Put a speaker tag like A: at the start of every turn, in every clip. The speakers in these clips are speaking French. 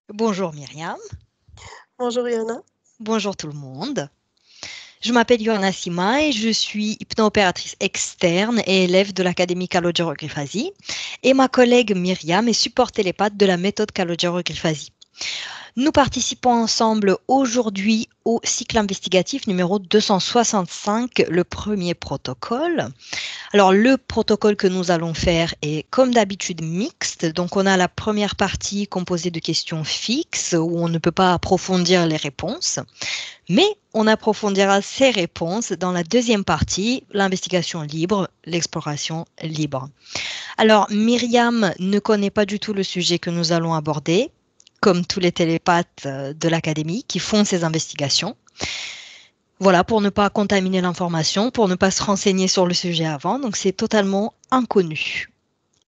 A: Bonjour Myriam,
B: Bonjour Yana.
A: bonjour tout le monde. Je m'appelle Johanna Sima et je suis hypno-opératrice externe et élève de l'Académie Calogero-Griffasi. Et ma collègue Myriam est support télépathe de la méthode Calogero-Griffasi. Nous participons ensemble aujourd'hui au cycle investigatif numéro 265, le premier protocole. Alors, le protocole que nous allons faire est comme d'habitude mixte. Donc, on a la première partie composée de questions fixes où on ne peut pas approfondir les réponses. Mais on approfondira ces réponses dans la deuxième partie, l'investigation libre, l'exploration libre. Alors, Myriam ne connaît pas du tout le sujet que nous allons aborder, comme tous les télépathes de l'Académie qui font ces investigations. Voilà, pour ne pas contaminer l'information, pour ne pas se renseigner sur le sujet avant. Donc, c'est totalement inconnu.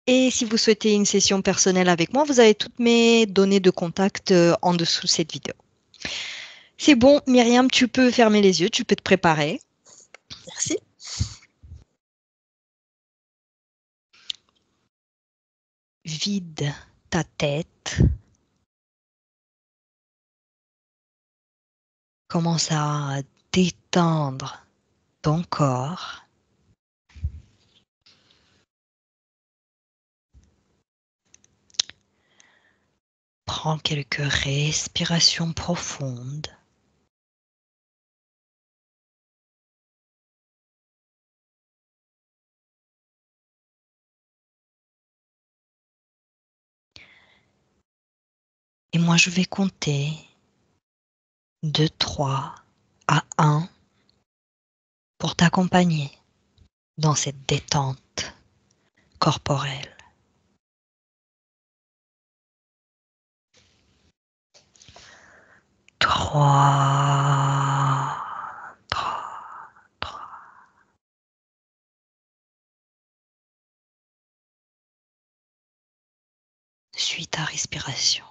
A: Et si vous souhaitez une session personnelle avec moi, vous avez toutes mes données de contact en dessous de cette vidéo. C'est bon, Myriam, tu peux fermer les yeux, tu peux te préparer.
B: Merci.
A: Vide ta tête. Commence à détendre ton corps. Prends quelques respirations profondes. Et moi, je vais compter de 3 à 1 pour t'accompagner dans cette détente corporelle. 3, 3, 3. Suis ta respiration.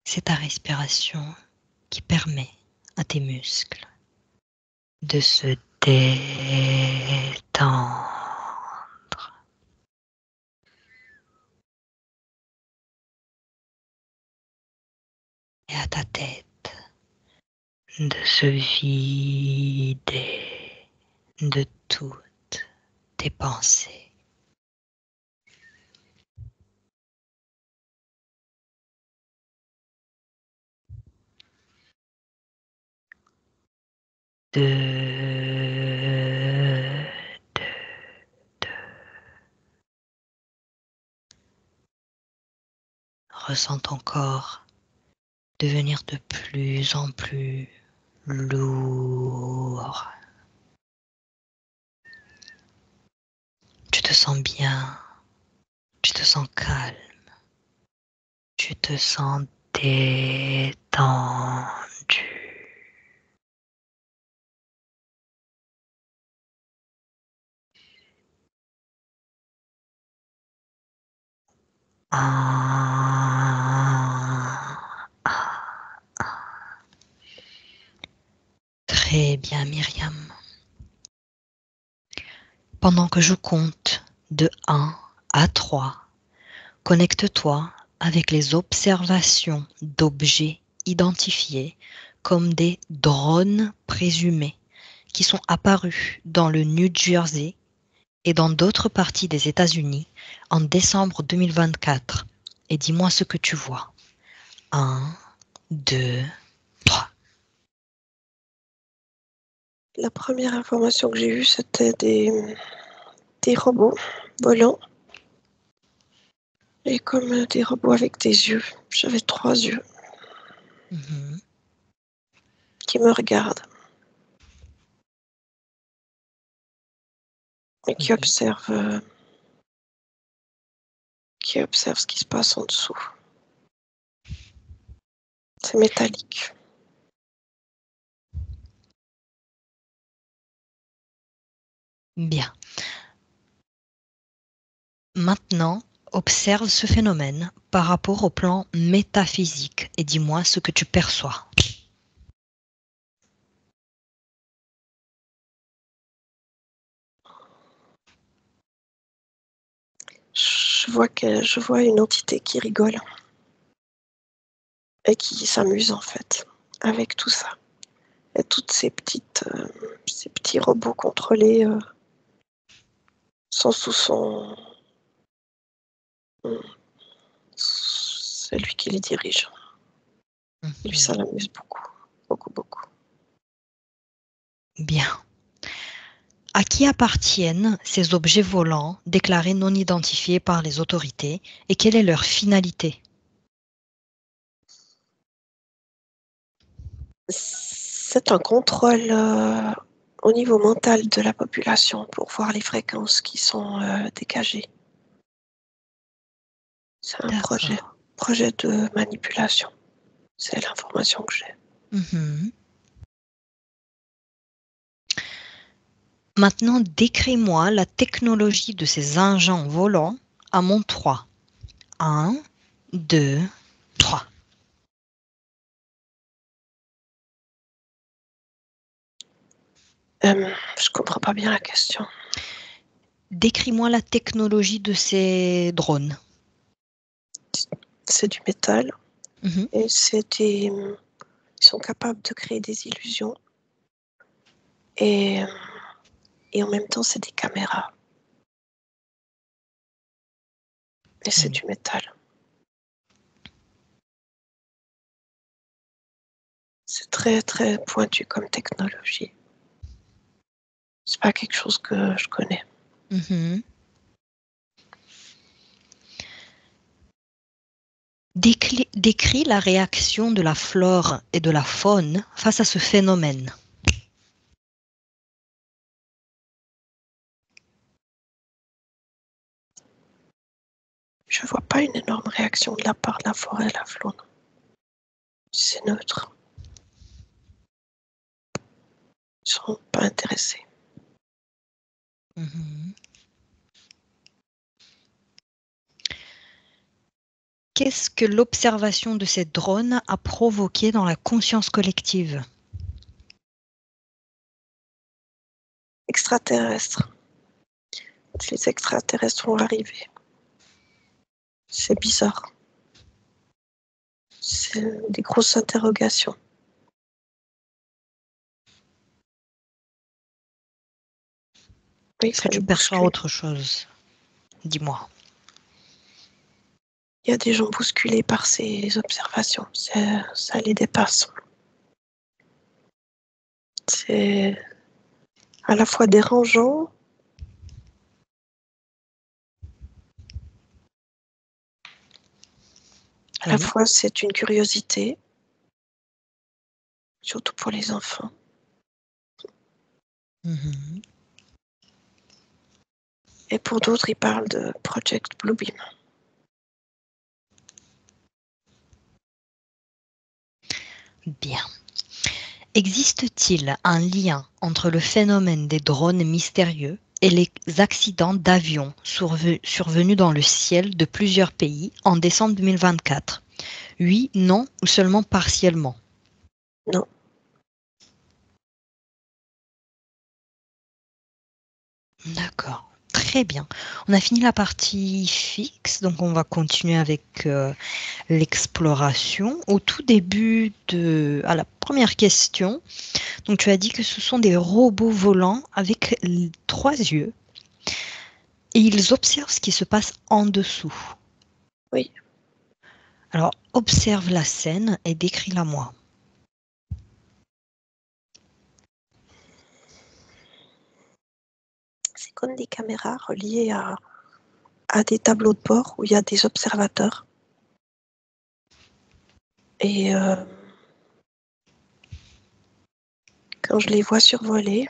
A: C'est ta respiration qui permet à tes muscles de se détendre. Et à ta tête de se vider de toutes tes pensées. Deux, deux, deux. Ressens ton corps devenir de plus en plus lourd. Tu te sens bien, tu te sens calme, tu te sens détendu. Très bien, Myriam. Pendant que je compte de 1 à 3, connecte-toi avec les observations d'objets identifiés comme des drones présumés qui sont apparus dans le New Jersey et dans d'autres parties des États-Unis en décembre 2024. Et dis-moi ce que tu vois. 1, 2, 3.
B: La première information que j'ai eue, c'était des robots volants. Et comme des robots avec des yeux. J'avais 3 yeux qui me regardent et
A: Oui.
B: qui observent ce qui se passe en dessous. C'est métallique.
A: Bien. Maintenant, observe ce phénomène par rapport au plan métaphysique et dis-moi ce que tu perçois.
B: Je je vois une entité qui rigole et qui s'amuse en fait avec tout ça. Et toutes ces petits robots contrôlés sont sous c'est lui qui les dirige. Lui, ça l'amuse beaucoup, beaucoup, beaucoup.
A: Bien. À qui appartiennent ces objets volants déclarés non identifiés par les autorités et quelle est leur finalité?
B: C'est un contrôle au niveau mental de la population pour voir les fréquences qui sont dégagées. C'est un
A: D'accord.
B: projet de manipulation. C'est l'information que j'ai.
A: Mhm. Maintenant, décris-moi la technologie de ces engins volants à mon 3. 1, 2, 3.
B: Je comprends pas bien la question.
A: Décris-moi la technologie de ces drones.
B: C'est du métal
A: Mhm.
B: et ils sont capables de créer des illusions et, et en même temps c'est des caméras et c'est
A: Mm.
B: du métal. C'est très très pointu comme technologie. C'est pas quelque chose que je connais.
A: Mhm. Décris la réaction de la flore et de la faune face à ce phénomène.
B: Je vois pas une énorme réaction de la part de la forêt et la faune. C'est neutre. Ils sont pas intéressés.
A: Mhm. Qu'est-ce que l'observation de ces drones a provoqué dans la conscience collective?
B: Extraterrestres. Les extraterrestres vont arriver. C'est bizarre. C'est des grosses interrogations. Oui,
A: Est-ce que
B: ça
A: tu
B: les
A: perçois
B: bouscule.
A: autre chose? Dis-moi.
B: Il y a des gens bousculés par ces observations. Ça les dépasse. C'est à la fois dérangeant, à la
A: Oui.
B: fois c'est une curiosité, surtout pour les enfants.
A: Mhm.
B: Et pour d'autres, ils parlent de Project Bluebeam.
A: Bien. Existe-t-il un lien entre le phénomène des drones mystérieux et les accidents d'avions survenus dans le ciel de plusieurs pays en décembre 2024? Oui, non ou seulement partiellement?
B: Non,
A: D'accord, très bien. On a fini la partie fixe, donc on va continuer avec l'exploration. Au tout début à la première question, donc tu as dit que ce sont des robots volants avec 3 yeux et ils observent ce qui se passe en dessous.
B: oui.
A: Alors, observe la scène et décris-la moi.
B: C'est comme des caméras reliées à des tableaux de bord où il y a des observateurs. Et quand je les vois survoler,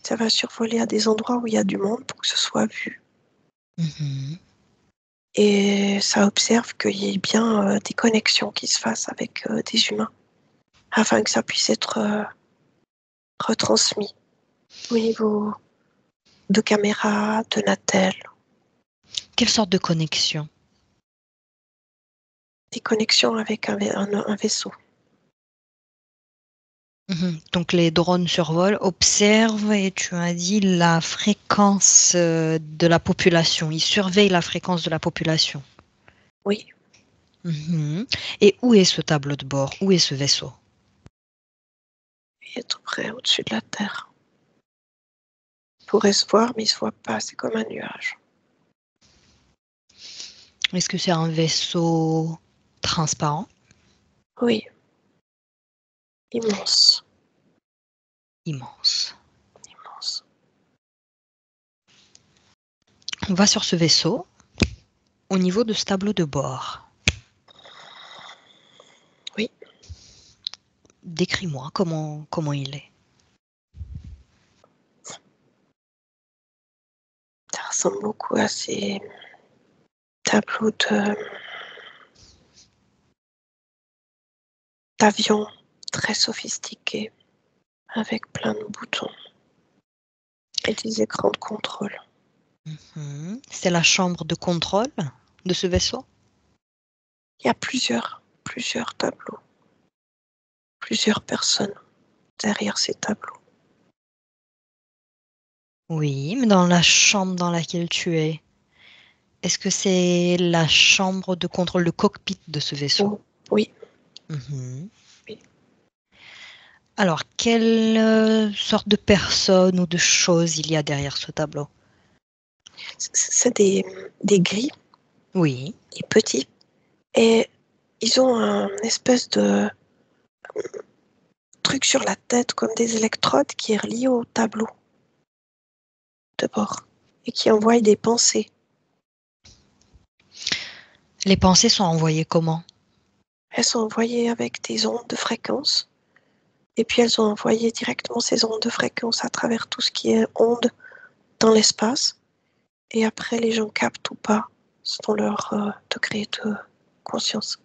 B: ça va survoler à des endroits où il y a du monde pour que ce soit vu.
A: Mhm.
B: Et ça observe qu'il y ait bien des connexions qui se fassent avec des humains afin que ça puisse être retransmis au niveau de caméra, de Natel,
A: Quelle sorte de connexion?
B: des connexions avec un vaisseau.
A: Donc les drones survolent, observent et tu as dit la fréquence de la population. Ils surveillent la fréquence de la population.
B: Oui,
A: Mhm. Et où est ce tableau de bord? Où est ce vaisseau?
B: il est tout près au-dessus de la Terre. Il pourrait se voir, mais il ne se voit pas, c'est comme un nuage.
A: Est-ce que c'est un vaisseau transparent?
B: Oui, immense,
A: Immense.
B: immense.
A: On va sur ce vaisseau au niveau de ce tableau de bord.
B: Oui,
A: Décris-moi comment il est.
B: ça ressemble beaucoup à ces tableaux d'avions très sophistiqués avec plein de boutons et des écrans de contrôle.
A: C'est la chambre de contrôle de ce vaisseau?
B: Il y a plusieurs tableaux, plusieurs personnes derrière ces tableaux.
A: Oui, mais dans la chambre dans laquelle tu es, est-ce que c'est la chambre de contrôle, le cockpit de ce vaisseau?
B: Oh, oui,
A: Mhm.
B: oui.
A: Alors, quelle sorte de personne ou de choses il y a derrière ce tableau?
B: C'est des gris
A: Oui.
B: et petits et ils ont un espèce de truc sur la tête comme des électrodes qui est relié au tableau de bord et qui envoie des pensées.
A: Les pensées sont envoyées comment?
B: Elles sont envoyées avec des ondes de fréquence et puis elles ont envoyé directement ces ondes de fréquence à travers tout ce qui est ondes dans l'espace et après les gens captent ou pas selon leur degré de conscience.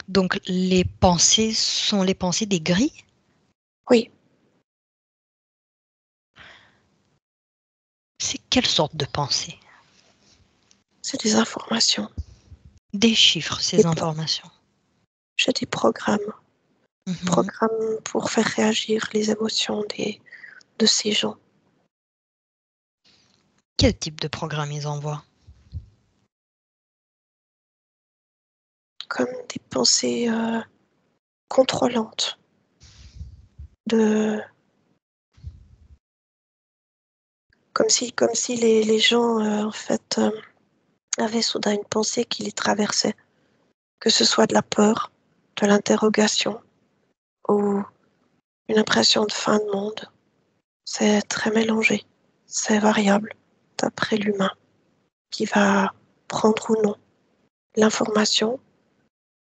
A: Donc, les pensées sont les pensées des gris?
B: Oui,
A: C'est quelle sorte de pensée?
B: c'est des informations.
A: Des chiffres,
B: Des
A: ces
B: pro-
A: informations.
B: J'ai des
A: Mhm.
B: programmes pour faire réagir les émotions de ces gens,
A: Quel type de programme ils envoient?
B: comme des pensées contrôlantes, de, comme si les gens en fait avaient soudain une pensée qui les traversait, que ce soit de la peur, de l'interrogation ou une impression de fin de monde. C'est très mélangé, c'est variable d'après l'humain qui va prendre ou non l'information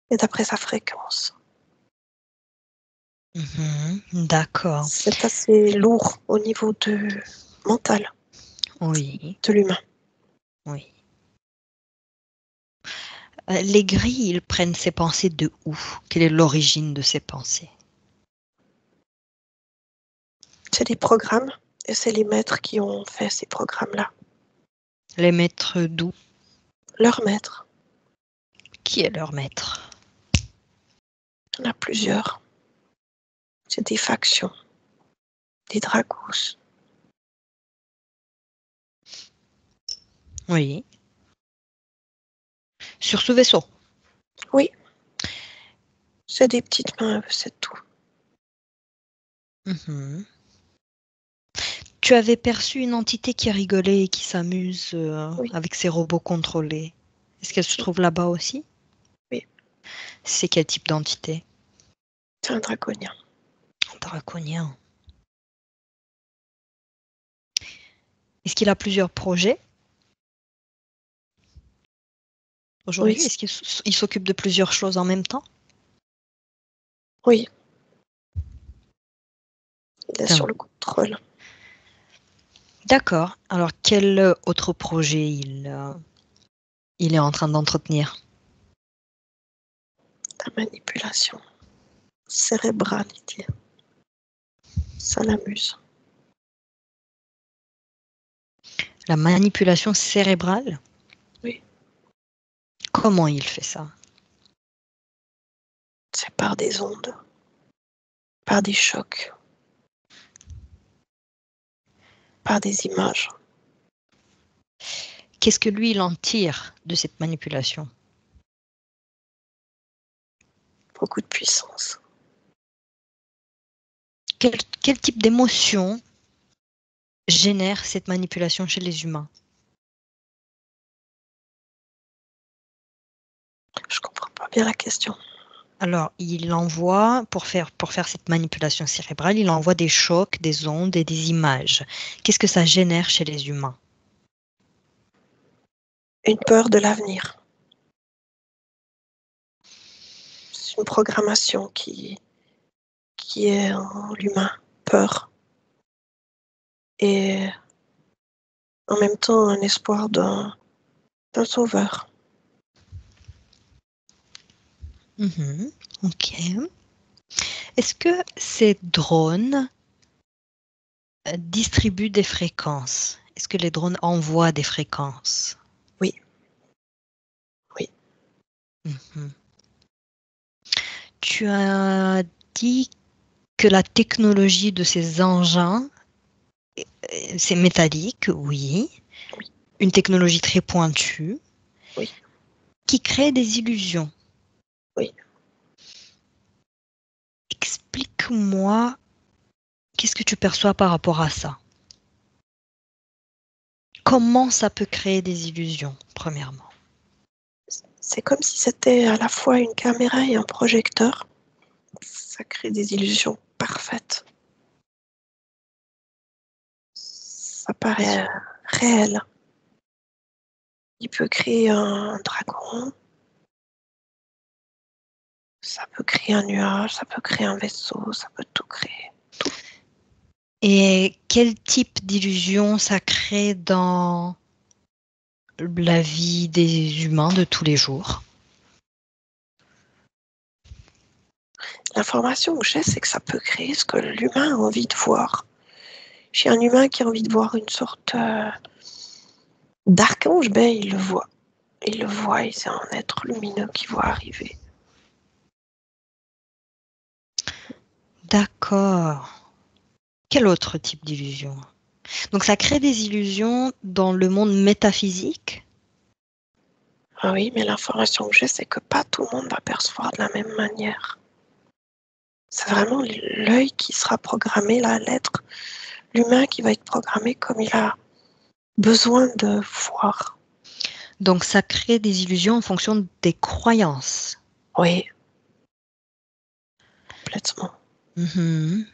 B: et d'après sa fréquence.
A: D'accord.
B: C'est assez lourd au niveau mental
A: Oui,
B: de l'humain.
A: oui. Les gris, ils prennent ces pensées de où? Quelle est l'origine de ces pensées?
B: C'est des programmes et c'est les maîtres qui ont fait ces programmes-là.
A: Les maîtres d'où?
B: Leurs maîtres,
A: Qui est leur maître?
B: il y en a plusieurs. C'est des factions, des dragos.
A: Oui. Sur ce vaisseau.
B: Oui, c'est des petites mains, c'est tout.
A: Mhm. Tu avais perçu une entité qui rigolait et qui s'amuse
B: Oui,
A: avec ses robots contrôlés. Est-ce qu'elle se trouve là-bas aussi?
B: oui,
A: C'est quel type d'entité?
B: c'est un dragonien.
A: Un draconien. Est-ce qu'il a plusieurs projets
B: Oui,
A: aujourd'hui? Est-ce qu'il s'occupe de plusieurs choses en même temps?
B: oui, il est
A: Tiens.
B: sur le contrôle.
A: D'accord. Alors, quel autre projet il est en train d'entretenir?
B: La manipulation cérébrale, il dit. Ça l'amuse.
A: La manipulation cérébrale?
B: Oui,
A: Comment il fait ça?
B: c'est par des ondes. par des chocs, par des images.
A: Qu'est-ce que lui, il en tire de cette manipulation?
B: Beaucoup de puissance.
A: Quel type d'émotion génère cette manipulation chez les humains?
B: Je comprends pas bien la question.
A: Alors, il envoie, pour faire cette manipulation cérébrale, il envoie des chocs, des ondes et des images. Qu'est-ce que ça génère chez les humains?
B: Une peur de l'avenir. C'est une programmation qui est en l'humain. Peur. Et en même temps un espoir d'un sauveur.
A: Ok. Est-ce que ces drones distribuent des fréquences? Est-ce que les drones envoient des fréquences?
B: Oui. Oui.
A: Mhm. Tu as dit que la technologie de ces engins, c'est métallique, oui.
B: Oui.
A: Une technologie très pointue.
B: Oui.
A: Qui crée des illusions.
B: Oui.
A: Explique-moi, qu'est-ce que tu perçois par rapport à ça? Comment ça peut créer des illusions, premièrement?
B: C'est comme si c'était à la fois une caméra et un projecteur. Ça crée des illusions parfaites. Ça paraît réel. Il peut créer un dragon, ça peut créer un nuage, ça peut créer un vaisseau, ça peut tout créer. Tout.
A: Et quel type d'illusion ça crée dans la vie des humains de tous les jours?
B: L'information que j'ai, c'est que ça peut créer ce que l'humain a envie de voir. J'ai un humain qui a envie de voir une sorte d'archange, ben il le voit. Il le voit et c'est un être lumineux qui voit arriver.
A: D'accord. Quel autre type d'illusion? Donc ça crée des illusions dans le monde métaphysique?
B: Ah oui, mais l'information que j'ai, c'est que pas tout le monde va percevoir de la même manière. C'est vraiment l'œil qui sera programmé, l'être, l'humain qui va être programmé comme il a besoin de voir.
A: Donc ça crée des illusions en fonction des croyances.
B: Oui, complètement.
A: Mhm.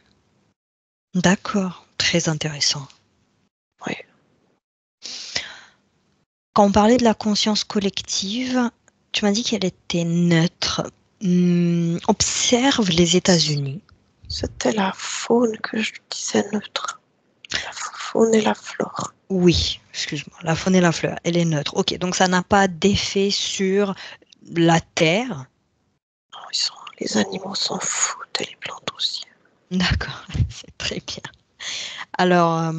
A: D'accord, très intéressant.
B: Oui.
A: Quand on parlait de la conscience collective, tu m'as dit qu'elle était neutre. Observe les États-Unis.
B: C'était la faune que je disais neutre. La faune et la flore.
A: Oui, excuse-moi, la faune et la fleur, elle est neutre. Ok, donc ça n'a pas d'effet sur la Terre.
B: Non, les animaux s'en foutent et les plantes aussi.
A: D'accord, c'est très bien. Alors,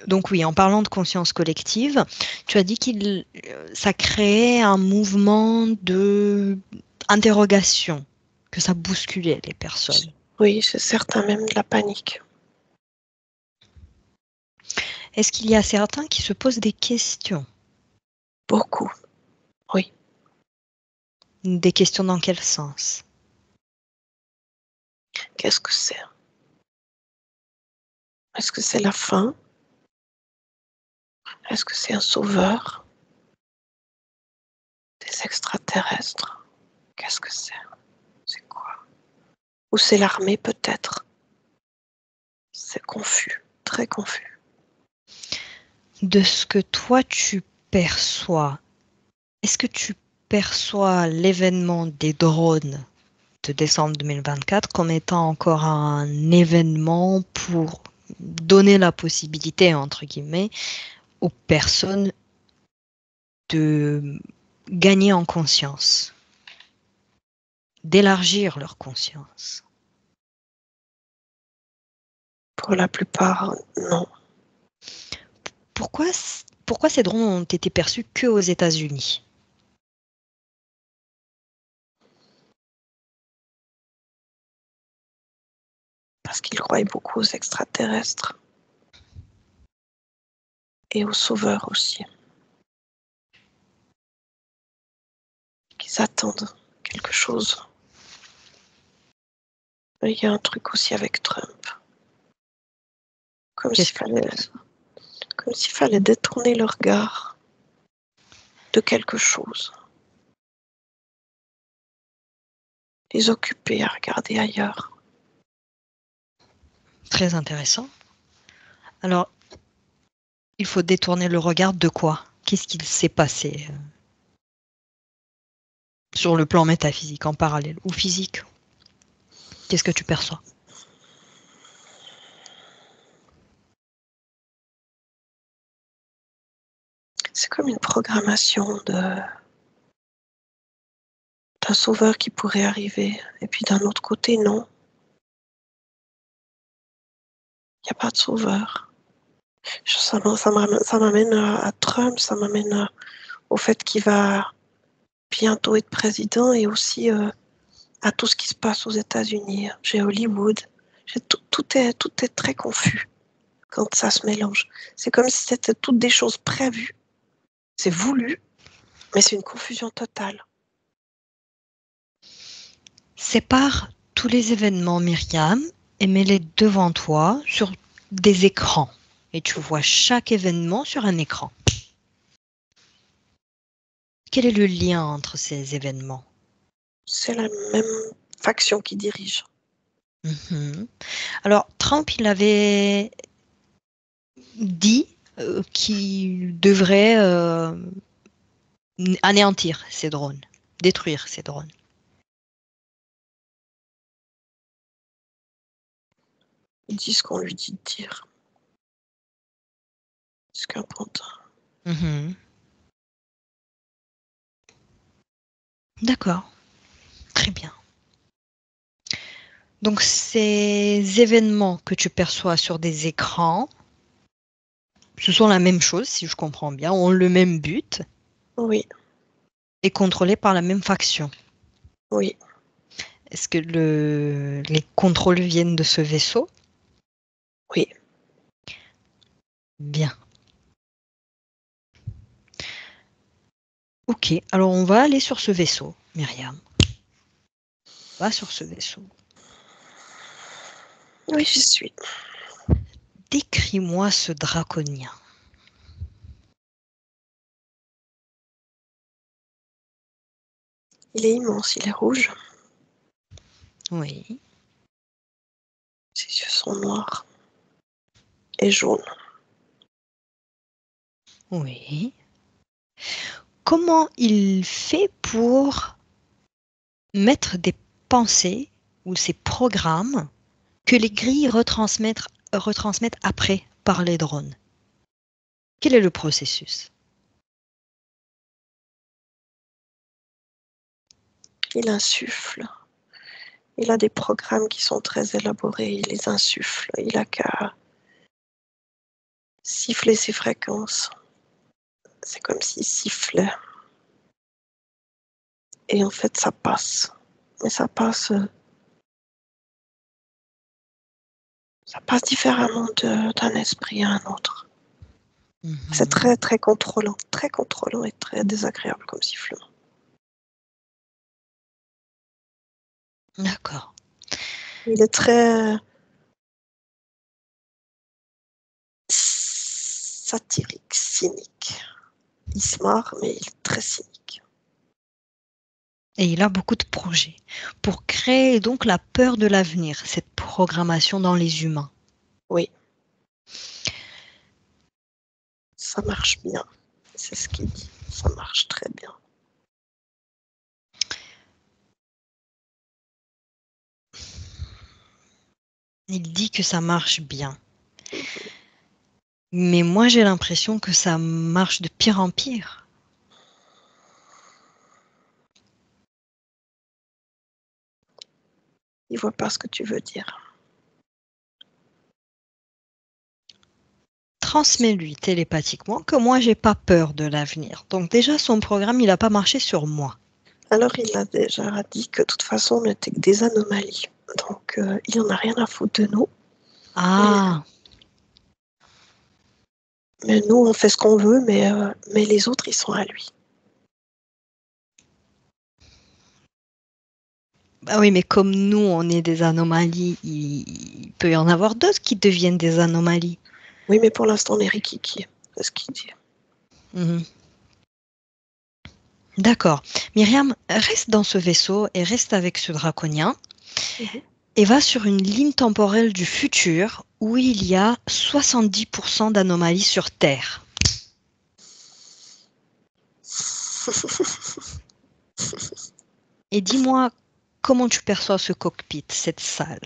A: donc oui, en parlant de conscience collective, tu as dit qu'il ça créait un mouvement de interrogation, que ça bousculait les personnes.
B: Oui, c'est certain, même de la panique.
A: Est-ce qu'il y a certains qui se posent des questions?
B: Beaucoup, oui.
A: Des questions dans quel sens?
B: Qu'est-ce que c'est? Est-ce que c'est la fin? Est-ce que c'est un sauveur? Des extraterrestres? Qu'est-ce que c'est? C'est quoi? Ou c'est l'armée peut-être? C'est confus, très confus.
A: De ce que toi tu perçois, est-ce que tu perçois l'événement des drones de décembre 2024 comme étant encore un événement pour donner la possibilité, entre guillemets, aux personnes de gagner en conscience, d'élargir leur conscience?
B: Pour la plupart, non.
A: Pourquoi, pourquoi ces drones ont été perçus que aux États-Unis?
B: parce qu'il croyait beaucoup aux extraterrestres et aux sauveurs aussi, qu'ils attendent quelque chose. Il y a un truc aussi avec Trump, comme
A: Qu'est-ce
B: s'il
A: que tu
B: fallait,
A: penses?
B: comme s'il fallait détourner le regard de quelque chose, les occuper à regarder ailleurs.
A: Très intéressant. Alors, il faut détourner le regard de quoi? Qu'est-ce qu'il s'est passé sur le plan métaphysique en parallèle ou physique? Qu'est-ce que tu perçois?
B: C'est comme une programmation d'un sauveur qui pourrait arriver, et puis d'un autre côté, non, il n'y a pas de sauveur. Ça m'amène à Trump, ça m'amène au fait qu'il va bientôt être président et aussi à tout ce qui se passe aux États-Unis. J'ai Hollywood, tout est très confus quand ça se mélange. C'est comme si c'était toutes des choses prévues, c'est voulu, mais c'est une confusion totale.
A: Sépare tous les événements, Myriam, et mets-les devant toi sur des écrans. Et tu vois chaque événement sur un écran. Quel est le lien entre ces événements?
B: C'est la même faction qui dirige.
A: Mhm. Alors, Trump, il avait dit qu'il devrait anéantir ces drones, détruire ces drones.
B: Il dit ce qu'on lui dit de dire. Ce qu'importe.
A: Mhm. D'accord, très bien. Donc, ces événements que tu perçois sur des écrans, ce sont la même chose, si je comprends bien, ont le même but
B: Oui,
A: et contrôlés par la même faction.
B: oui,
A: Est-ce que les contrôles viennent de ce vaisseau?
B: oui.
A: Bien. Ok, alors on va aller sur ce vaisseau, Myriam. Va sur ce vaisseau.
B: Oui, j'y suis.
A: Décris-moi ce draconien.
B: Il est immense, il est rouge.
A: Oui,
B: Ses yeux sont noirs et jaunes.
A: oui. Comment il fait pour mettre des pensées ou ces programmes que les grilles retransmettent après par les drones? Quel est le processus?
B: Il insuffle. Il a des programmes qui sont très élaborés. Il les insuffle. Il a qu'à siffler ses fréquences. C'est comme s'il sifflait. Et en fait, ça passe. Mais ça passe différemment d'un esprit à un autre. C'est
A: Mhm.
B: très, très contrôlant et très désagréable comme sifflement.
A: D'accord.
B: Il est très satirique, cynique. Il se marre, mais il est très cynique.
A: Et il a beaucoup de projets pour créer donc la peur de l'avenir, cette programmation dans les humains.
B: Oui, ça marche bien. C'est ce qu'il dit. Ça marche très bien.
A: Il dit que ça marche bien. Mais moi, j'ai l'impression que ça marche de pire en pire.
B: Il voit pas ce que tu veux dire.
A: Transmets-lui télépathiquement que moi, j'ai pas peur de l'avenir. Donc déjà, son programme, il n'a pas marché sur moi.
B: Alors il a déjà dit que de toute façon, on n'était que des anomalies. Donc, il n'en a rien à foutre de nous.
A: Ah,
B: Mais nous, on fait ce qu'on veut, mais les autres, ils sont à lui.
A: bah oui, mais comme nous, on est des anomalies, il peut y en avoir d'autres qui deviennent des anomalies.
B: Oui, mais pour l'instant, on est rikiki, c'est ce qu'il dit.
A: Mhm. D'accord. Myriam, reste dans ce vaisseau et reste avec ce draconien et va sur une ligne temporelle du futur où il y a 70% d'anomalies sur Terre. Et dis-moi comment tu perçois ce cockpit, cette salle.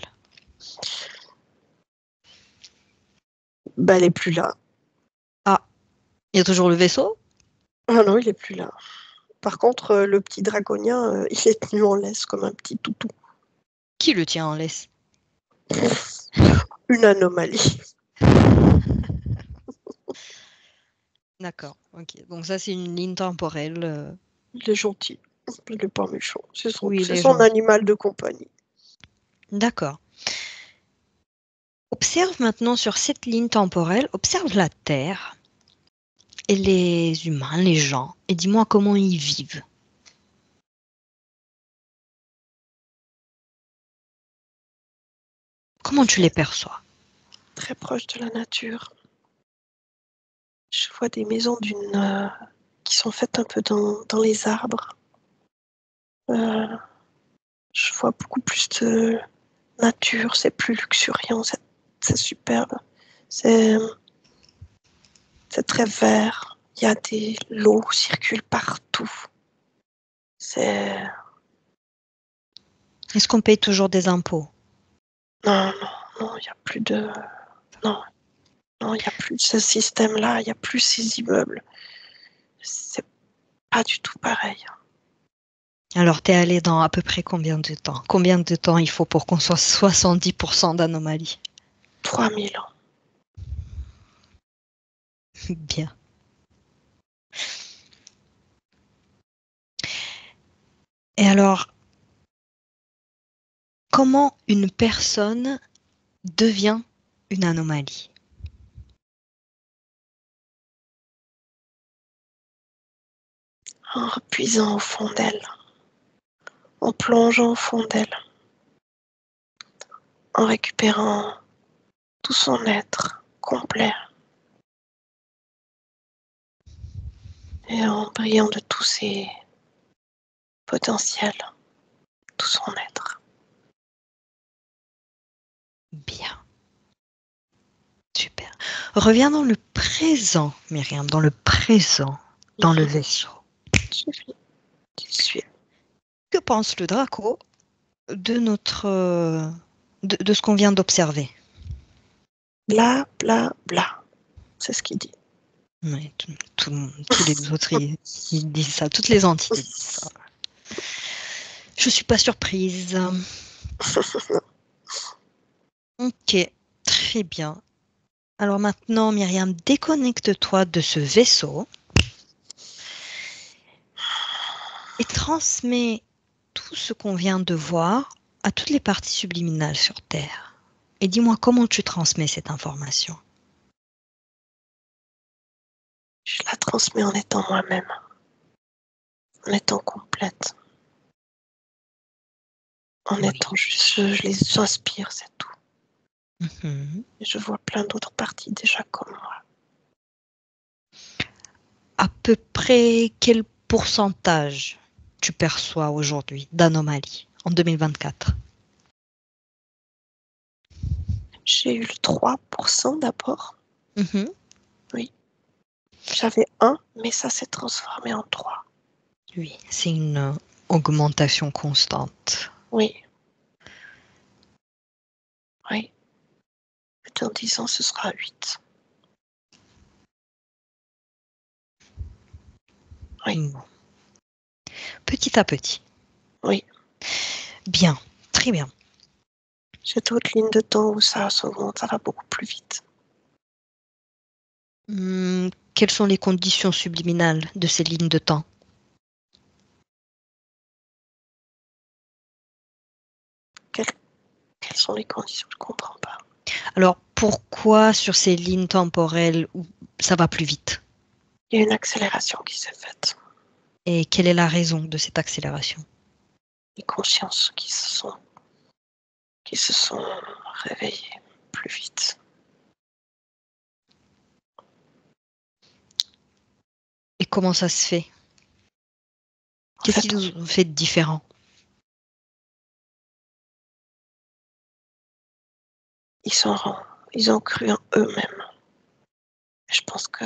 B: Bah, elle est plus là.
A: Ah, il y a toujours le vaisseau?
B: Ah non, il est plus là. Par contre, le petit dragonien, il est tenu en laisse comme un petit toutou.
A: Qui le tient en laisse?
B: Une anomalie.
A: D'accord, ok. Donc ça, c'est une ligne temporelle.
B: Il est gentil. Il est pas méchant.
A: Oui, il
B: C'est
A: est
B: son
A: gentil.
B: animal de compagnie.
A: D'accord. Observe maintenant sur cette ligne temporelle, observe la Terre et les humains, les gens, et dis-moi comment ils vivent. Comment tu les perçois?
B: Très proche de la nature. Je vois des maisons qui sont faites un peu dans les arbres. Euh, je vois beaucoup plus de nature. C'est plus luxuriant. C'est superbe. C'est c'est très vert. Il y a l'eau circule partout. C'est
A: Est-ce qu'on paye toujours des impôts?
B: non, non, non. Il y a plus de non, non. Il y a plus de ce système-là. Il y a plus ces immeubles. C'est pas du tout pareil.
A: Alors, t'es allé dans à peu près combien de temps? Combien de temps il faut pour qu'on soit 70% d'anomalies?
B: 3000 ans.
A: Bien. Et alors, comment une personne devient une anomalie?
B: En repuisant au fond d'elle. En plongeant au fond d'elle. En récupérant tout son être complet. Et en brillant de tous ses potentiels. Tout son être.
A: Bien. Super. Reviens dans le présent, Myriam, dans le présent, dans le vaisseau.
B: J'y suis.
A: Que pense le Draco de de ce qu'on vient d'observer?
B: Bla, bla, bla. C'est ce qu'il dit.
A: Oui, tous les autres, ils disent ça. Toutes les entités disent ça. Je suis pas surprise. Ok, très bien. Alors maintenant, Myriam, déconnecte-toi de ce vaisseau et transmets tout ce qu'on vient de voir à toutes les parties subliminales sur Terre. Et dis-moi comment tu transmets cette information.
B: Je la transmets en étant moi-même. En étant complète. En
A: Oui.
B: étant juste, je les inspire, c'est tout.
A: Mhm.
B: Et je vois plein d'autres parties déjà comme moi.
A: À peu près quel pourcentage tu perçois aujourd'hui d'anomalies en 2024?
B: J'ai eu le 3% d'abord.
A: Mhm.
B: Oui. J'avais 1, mais ça s'est transformé en 3.
A: Oui, c'est une augmentation constante.
B: Oui, oui. Et dans 10 ans, ce sera 8. Oui,
A: Bon. Petit à petit.
B: oui.
A: Bien, très bien.
B: J'ai d'autres lignes de temps où ça s'augmente, ça va beaucoup plus vite.
A: Quelles sont les conditions subliminales de ces lignes de temps?
B: Quel- quelles sont les conditions? Je ne comprends pas.
A: Alors, pourquoi sur ces lignes temporelles où ça va plus vite?
B: Il y a une accélération qui s'est faite.
A: Et quelle est la raison de cette accélération?
B: Les consciences qui se sont réveillées plus vite.
A: Et comment ça se fait?
B: En
A: Qu'est-ce
B: fait,
A: qu'ils ont fait de différent?
B: ils ont cru en eux-mêmes. Et je pense que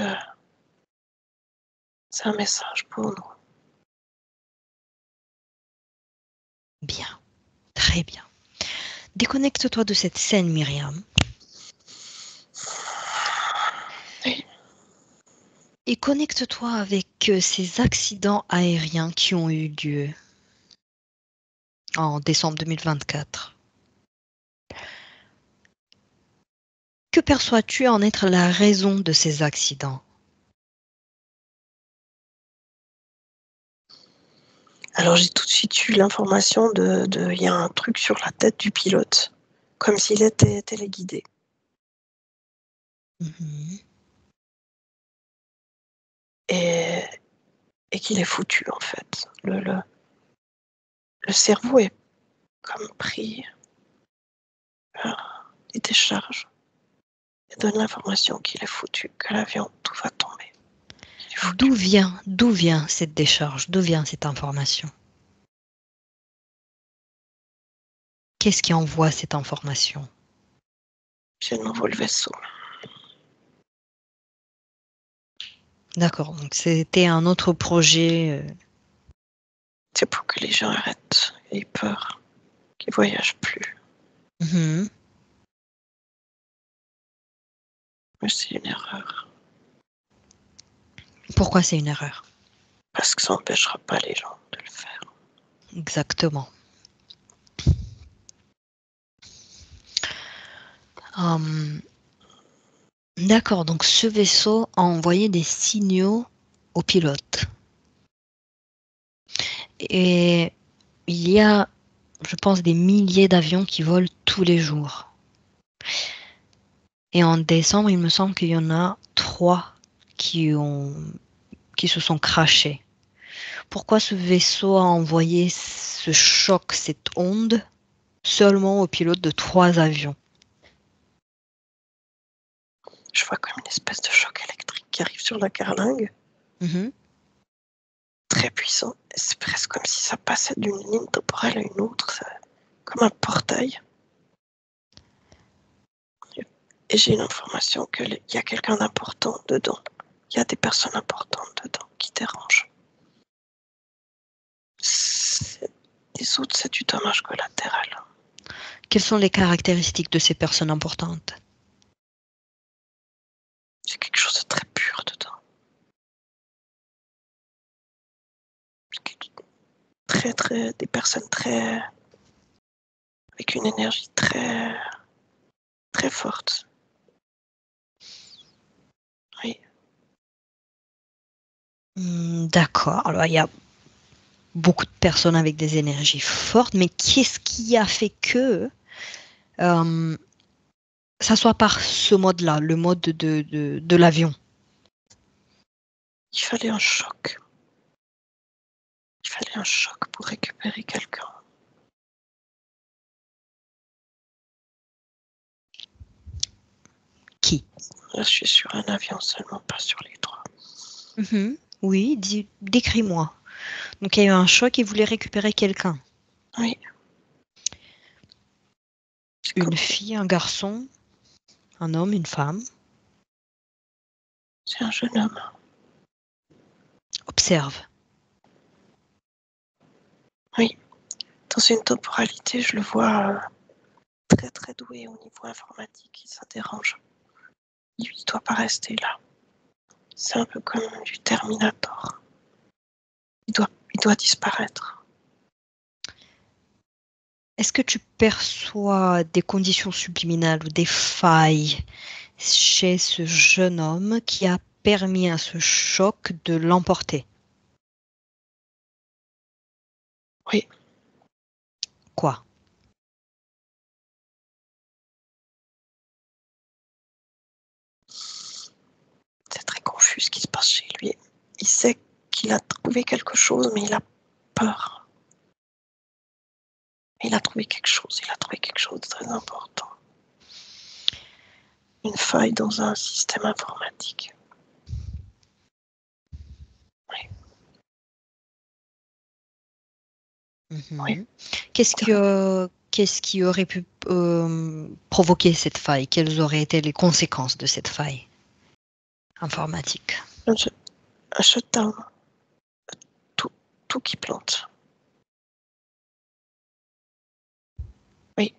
B: c'est un message pour nous.
A: Bien, très bien. Déconnecte-toi de cette scène, Myriam,
B: Oui.
A: et connecte-toi avec ces accidents aériens qui ont eu lieu en décembre 2024. Que perçois-tu en être la raison de ces accidents?
B: Alors j'ai tout de suite eu l'information il y a un truc sur la tête du pilote, comme s'il était téléguidé.
A: Mhm.
B: Et, et qu'il est foutu en fait. Le cerveau est comme pris des décharges et donne l'information qu'il est foutu, que l'avion, tout va tomber. Il est foutu.
A: D'où vient cette décharge? D'où vient cette information? Qu'est-ce qui envoie cette information?
B: C'est de nouveau le vaisseau.
A: D'accord, donc c'était un autre projet.
B: C'est pour que les gens arrêtent, aient peur, qu'ils voyagent plus.
A: Mhm.
B: Mais c'est une erreur,
A: Pourquoi c'est une erreur?
B: parce que ça n'empêchera pas les gens de le faire.
A: Exactement. Hum, d'accord, donc ce vaisseau a envoyé des signaux au pilote. Et il y a, je pense, des milliers d'avions qui volent tous les jours. Et en décembre, il me semble qu'il y en a 3 qui ont, qui se sont crashés. Pourquoi ce vaisseau a envoyé ce choc, cette onde, seulement au pilote de 3 avions?
B: Je vois comme une espèce de choc électrique qui arrive sur la carlingue,
A: Mhm.
B: très puissant. Et c'est presque comme si ça passait d'une ligne temporelle à une autre, comme un portail. Et j'ai une information qu'il y a quelqu'un d'important dedans. Il y a des personnes importantes dedans qui dérangent. Les autres, c'est du dommage collatéral.
A: Quelles sont les caractéristiques de ces personnes importantes?
B: C'est quelque chose de très pur dedans. Des personnes très, avec une énergie très, très forte. Oui.
A: D'accord. Alors, il y a beaucoup de personnes avec des énergies fortes, mais qu'est-ce qui a fait que euh, ça soit par ce mode-là, le mode de l'avion?
B: Il fallait un choc. Il fallait un choc pour récupérer quelqu'un.
A: Qui?
B: Là, je suis sur un avion seulement, pas sur les 3.
A: Mhm. Oui, décris-moi. Donc, il y a eu un choc et voulait récupérer quelqu'un.
B: Oui. C'est
A: Une
B: comme,
A: fille, un garçon, un homme, une femme.
B: c'est un jeune homme.
A: Observe.
B: Oui. Dans une temporalité, je le vois très très doué au niveau informatique. Ça dérange. Il ne doit pas rester là. C'est un peu comme du Terminator. Il doit disparaître.
A: Est-ce que tu perçois des conditions subliminales ou des failles chez ce jeune homme qui a permis à ce choc de l'emporter?
B: Oui.
A: Quoi?
B: qu'il a trouvé quelque chose, mais il a peur. Il a trouvé quelque chose de très important. Une faille dans un système informatique. Oui. Oui.
A: Qu'est-ce qui aurait pu provoquer cette faille? Quelles auraient été les conséquences de cette faille informatique?
B: Un shutdown. Tout qui plante. Oui,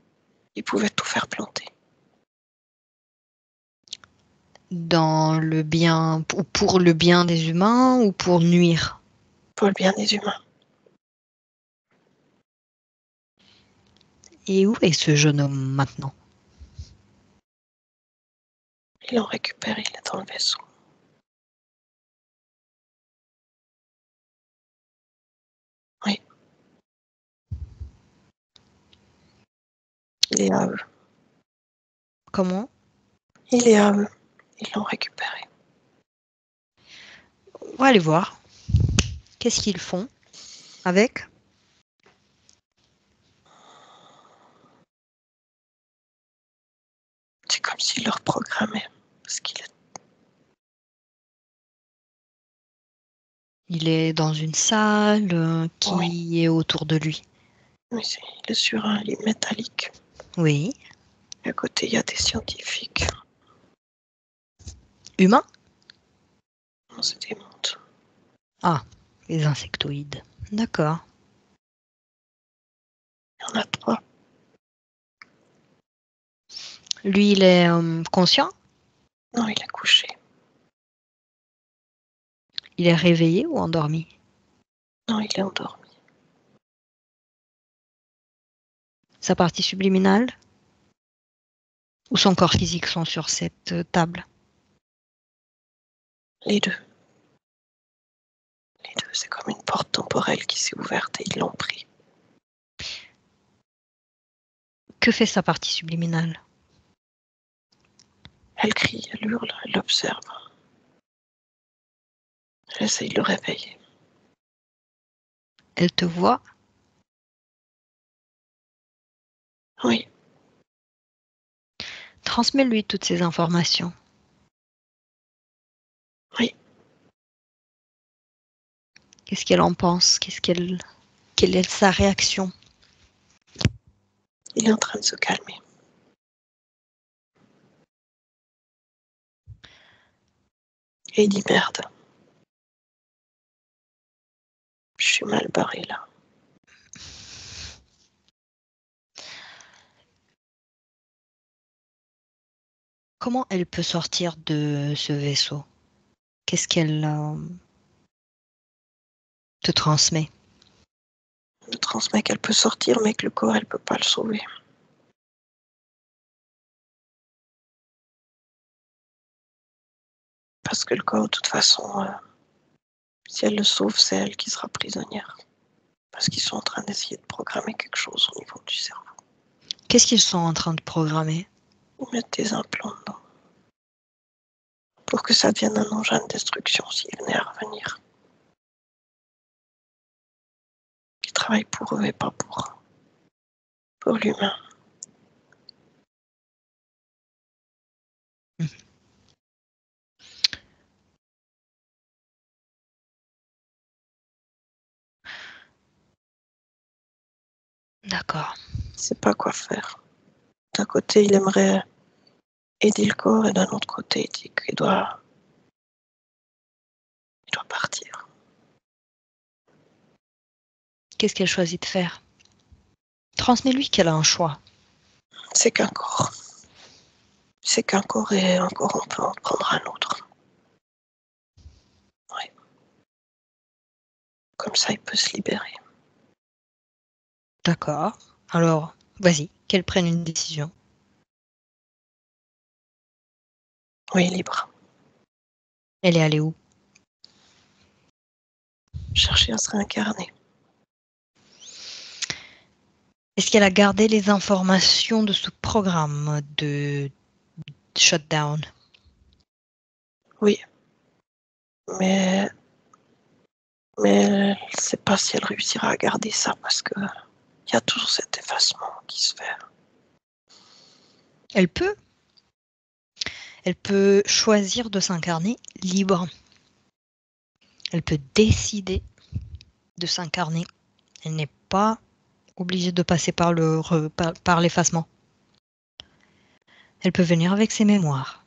B: il pouvait tout faire planter.
A: Dans le bien, ou pour le bien des humains ou pour nuire?
B: Pour le bien des humains.
A: Et où est ce jeune homme maintenant?
B: Ils l'ont récupéré, il est dans le vaisseau. Oui. Il est à eux.
A: Comment?
B: Il est à eux. Ils l'ont récupéré.
A: On va aller voir. Qu'est-ce qu'ils font avec?
B: C'est comme s'ils leur programmaient. Parce
A: Il est dans une salle qui est autour de lui.
B: Oui, il est sur un lit métallique.
A: Oui.
B: Et à côté, il y a des scientifiques.
A: Humains?
B: Non, c'est des montes.
A: Ah, les insectoïdes. D'accord.
B: Il y en a 3.
A: Lui, il est conscient?
B: Non, il est couché.
A: Il est réveillé ou endormi?
B: Non, il est endormi.
A: Sa partie subliminale? Ou son corps physique sont sur cette table?
B: Les deux. Les deux, c'est comme une porte temporelle qui s'est ouverte et ils l'ont pris.
A: Que fait sa partie subliminale?
B: Elle crie, elle hurle, elle l'observe. Elle essaye de le réveiller.
A: Elle te voit?
B: Oui,
A: Transmets-lui toutes ces informations.
B: oui.
A: Qu'est-ce qu'elle en pense? Quelle est sa réaction?
B: Il est en train de se calmer. Et il dit merde. Je suis mal barré là.
A: Comment elle peut sortir de ce vaisseau? Qu'est-ce qu'elle te transmet?
B: Elle transmet qu'elle peut sortir, mais que le corps, elle peut pas le sauver. Parce que le corps, de toute façon, si elle le sauve, c'est elle qui sera prisonnière. Parce qu'ils sont en train d'essayer de programmer quelque chose au niveau du cerveau.
A: Qu'est-ce qu'ils sont en train de programmer?
B: Ils mettent des implants dedans. Pour que ça devienne un engin de destruction s'il venait à revenir. Ils travaillent pour eux et pas pour l'humain.
A: D'accord.
B: Il sait pas quoi faire. D'un côté, il aimerait aider le corps et d'un autre côté, il dit qu'il doit partir.
A: Qu'est-ce qu'elle choisit de faire? Transmets-lui qu'elle a un choix.
B: C'est qu'un corps. C'est qu'un corps et un corps, on peut en prendre un autre. Oui. Comme ça, il peut se libérer.
A: D'accord. Alors, vas-y, qu'elle prenne une décision.
B: Oui, libre.
A: Elle est allée où?
B: Chercher à se réincarner.
A: Est-ce qu'elle a gardé les informations de ce programme de shutdown?
B: Oui. Mais Mais elle ne sait pas si elle réussira à garder ça parce que il y a toujours cet effacement qui se fait.
A: Elle peut. Elle peut choisir de s'incarner libre. Elle peut décider de s'incarner. Elle n'est pas obligée de passer par l'effacement. Elle peut venir avec ses mémoires.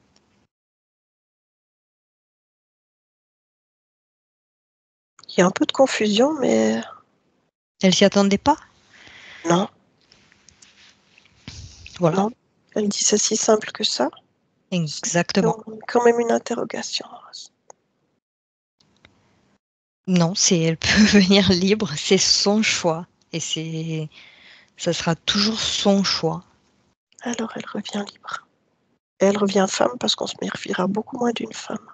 B: Il y a un peu de confusion, mais
A: Elle s'y attendait pas.
B: non,
A: Voilà,
B: non. Elle dit c'est si simple que ça.
A: exactement.
B: Quand même une interrogation.
A: Non, elle peut venir libre, c'est son choix. Et ça sera toujours son choix.
B: Alors elle revient libre. Et elle revient femme parce qu'on se méfiera beaucoup moins d'une femme.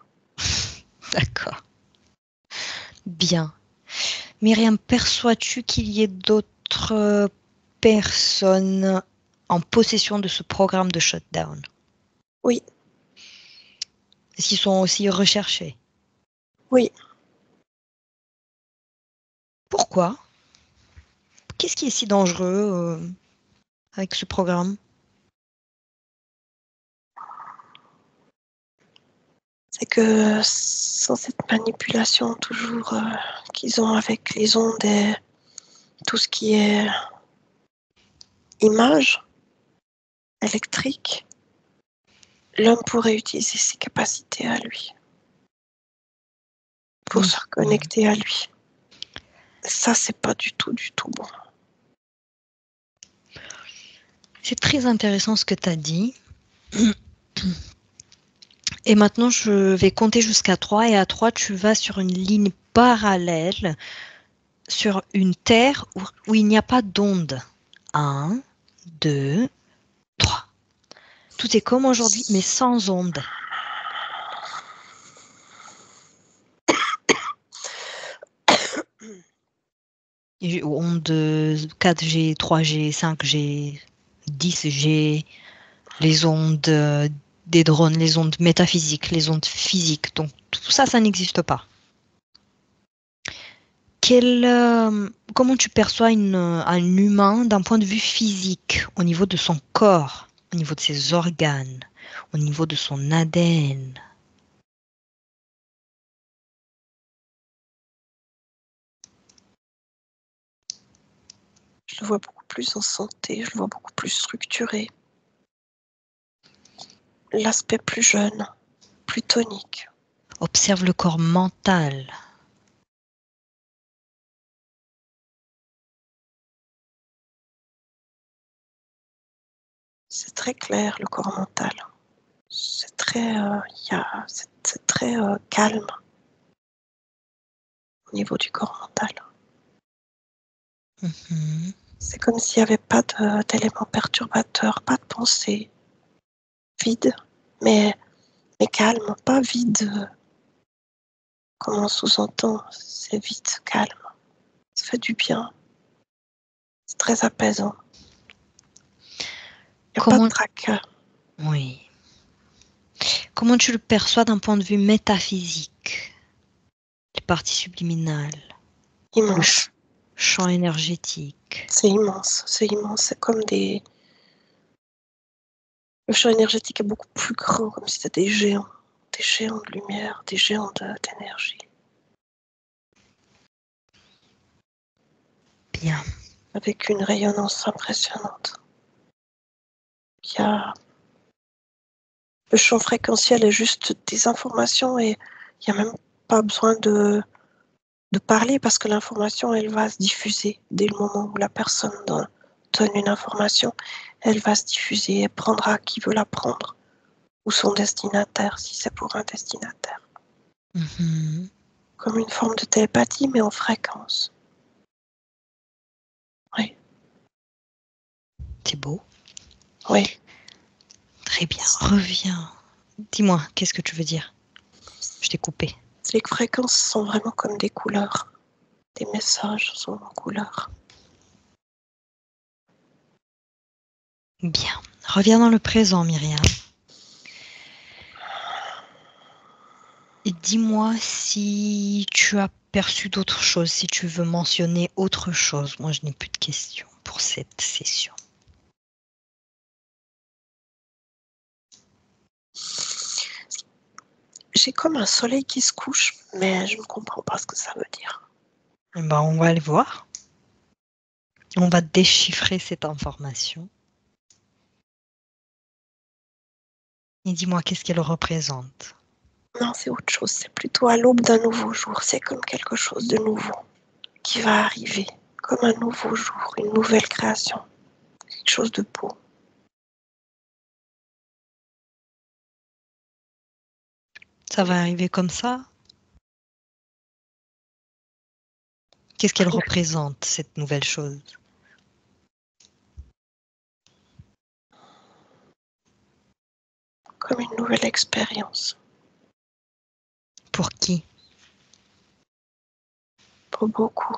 A: D'accord. Bien. Myriam, perçois-tu qu'il y ait d'autres personnes en possession de ce programme de shutdown?
B: Oui,
A: Est-ce qu'ils sont aussi recherchés?
B: oui.
A: Pourquoi? Qu'est-ce qui est si dangereux avec ce programme?
B: C'est que sans cette manipulation toujours qu'ils ont avec les ondes et tout ce qui est image électrique, l'homme pourrait utiliser ses capacités à lui pour se reconnecter à lui. Ça, c'est pas du tout bon.
A: C'est très intéressant ce que tu as dit. Et maintenant, je vais compter jusqu'à 3 et à 3, tu vas sur une ligne parallèle sur une terre où il n'y a pas d'onde. 1, 2, 3. Tout est comme aujourd'hui, mais sans onde. Ondes 4G, 3G, 5G, 10G, les ondes des drones, les ondes métaphysiques, les ondes physiques. Donc tout ça, ça n'existe pas. Comment tu perçois un humain d'un point de vue physique, au niveau de son corps, au niveau de ses organes, au niveau de son ADN?
B: Je le vois beaucoup plus en santé, je le vois beaucoup plus structuré. L'aspect plus jeune, plus tonique.
A: Observe le corps mental.
B: C'est très clair, le corps mental. C'est très, c'est très calme au niveau du corps mental.
A: Mhm.
B: C'est comme s'il n'y avait pas d'éléments perturbateurs, pas de pensée. Vide, mais calme, pas vide comme on sous-entend. C'est vide, calme. Ça fait du bien. C'est très apaisant. Il n'y a pas de
A: Comment,
B: tracas.
A: oui. Comment tu le perçois d'un point de vue métaphysique? Les parties subliminales, le
B: Immense.
A: champ énergétique.
B: C'est immense. C'est immense. C'est comme des. Le champ énergétique est beaucoup plus grand, comme si c'était des géants. Des géants de lumière, des géants d'énergie.
A: Bien.
B: Avec une rayonnance impressionnante. Il y a... Le champ fréquentiel est juste des informations et il n'y a même pas besoin de parler parce que l'information, elle va se diffuser dès le moment où la personne donne une information. Elle va se diffuser et prendra qui veut la prendre ou son destinataire si c'est pour un destinataire.
A: Mhm.
B: Comme une forme de télépathie mais en fréquence. Oui,
A: C'est beau.
B: oui.
A: Très bien. Reviens. Dis-moi, qu'est-ce que tu veux dire? Je t'ai coupé.
B: Les fréquences sont vraiment comme des couleurs. Des messages sont en couleurs.
A: Bien. Reviens dans le présent, Myriam. Et dis-moi si tu as perçu d'autres choses, si tu veux mentionner autre chose. Moi, je n'ai plus de questions pour cette session.
B: J'ai comme un soleil qui se couche, mais je ne comprends pas ce que ça veut dire.
A: Eh ben, on va aller voir. On va déchiffrer cette information. Et dis-moi, qu'est-ce qu'elle représente?
B: Non, c'est autre chose. C'est plutôt à l'aube d'un nouveau jour. C'est comme quelque chose de nouveau qui va arriver. Comme un nouveau jour, une nouvelle création. Quelque chose de beau.
A: Ça va arriver comme ça? Qu'est-ce qu'elle représente, cette nouvelle chose?
B: Comme une nouvelle expérience.
A: Pour qui?
B: Pour beaucoup.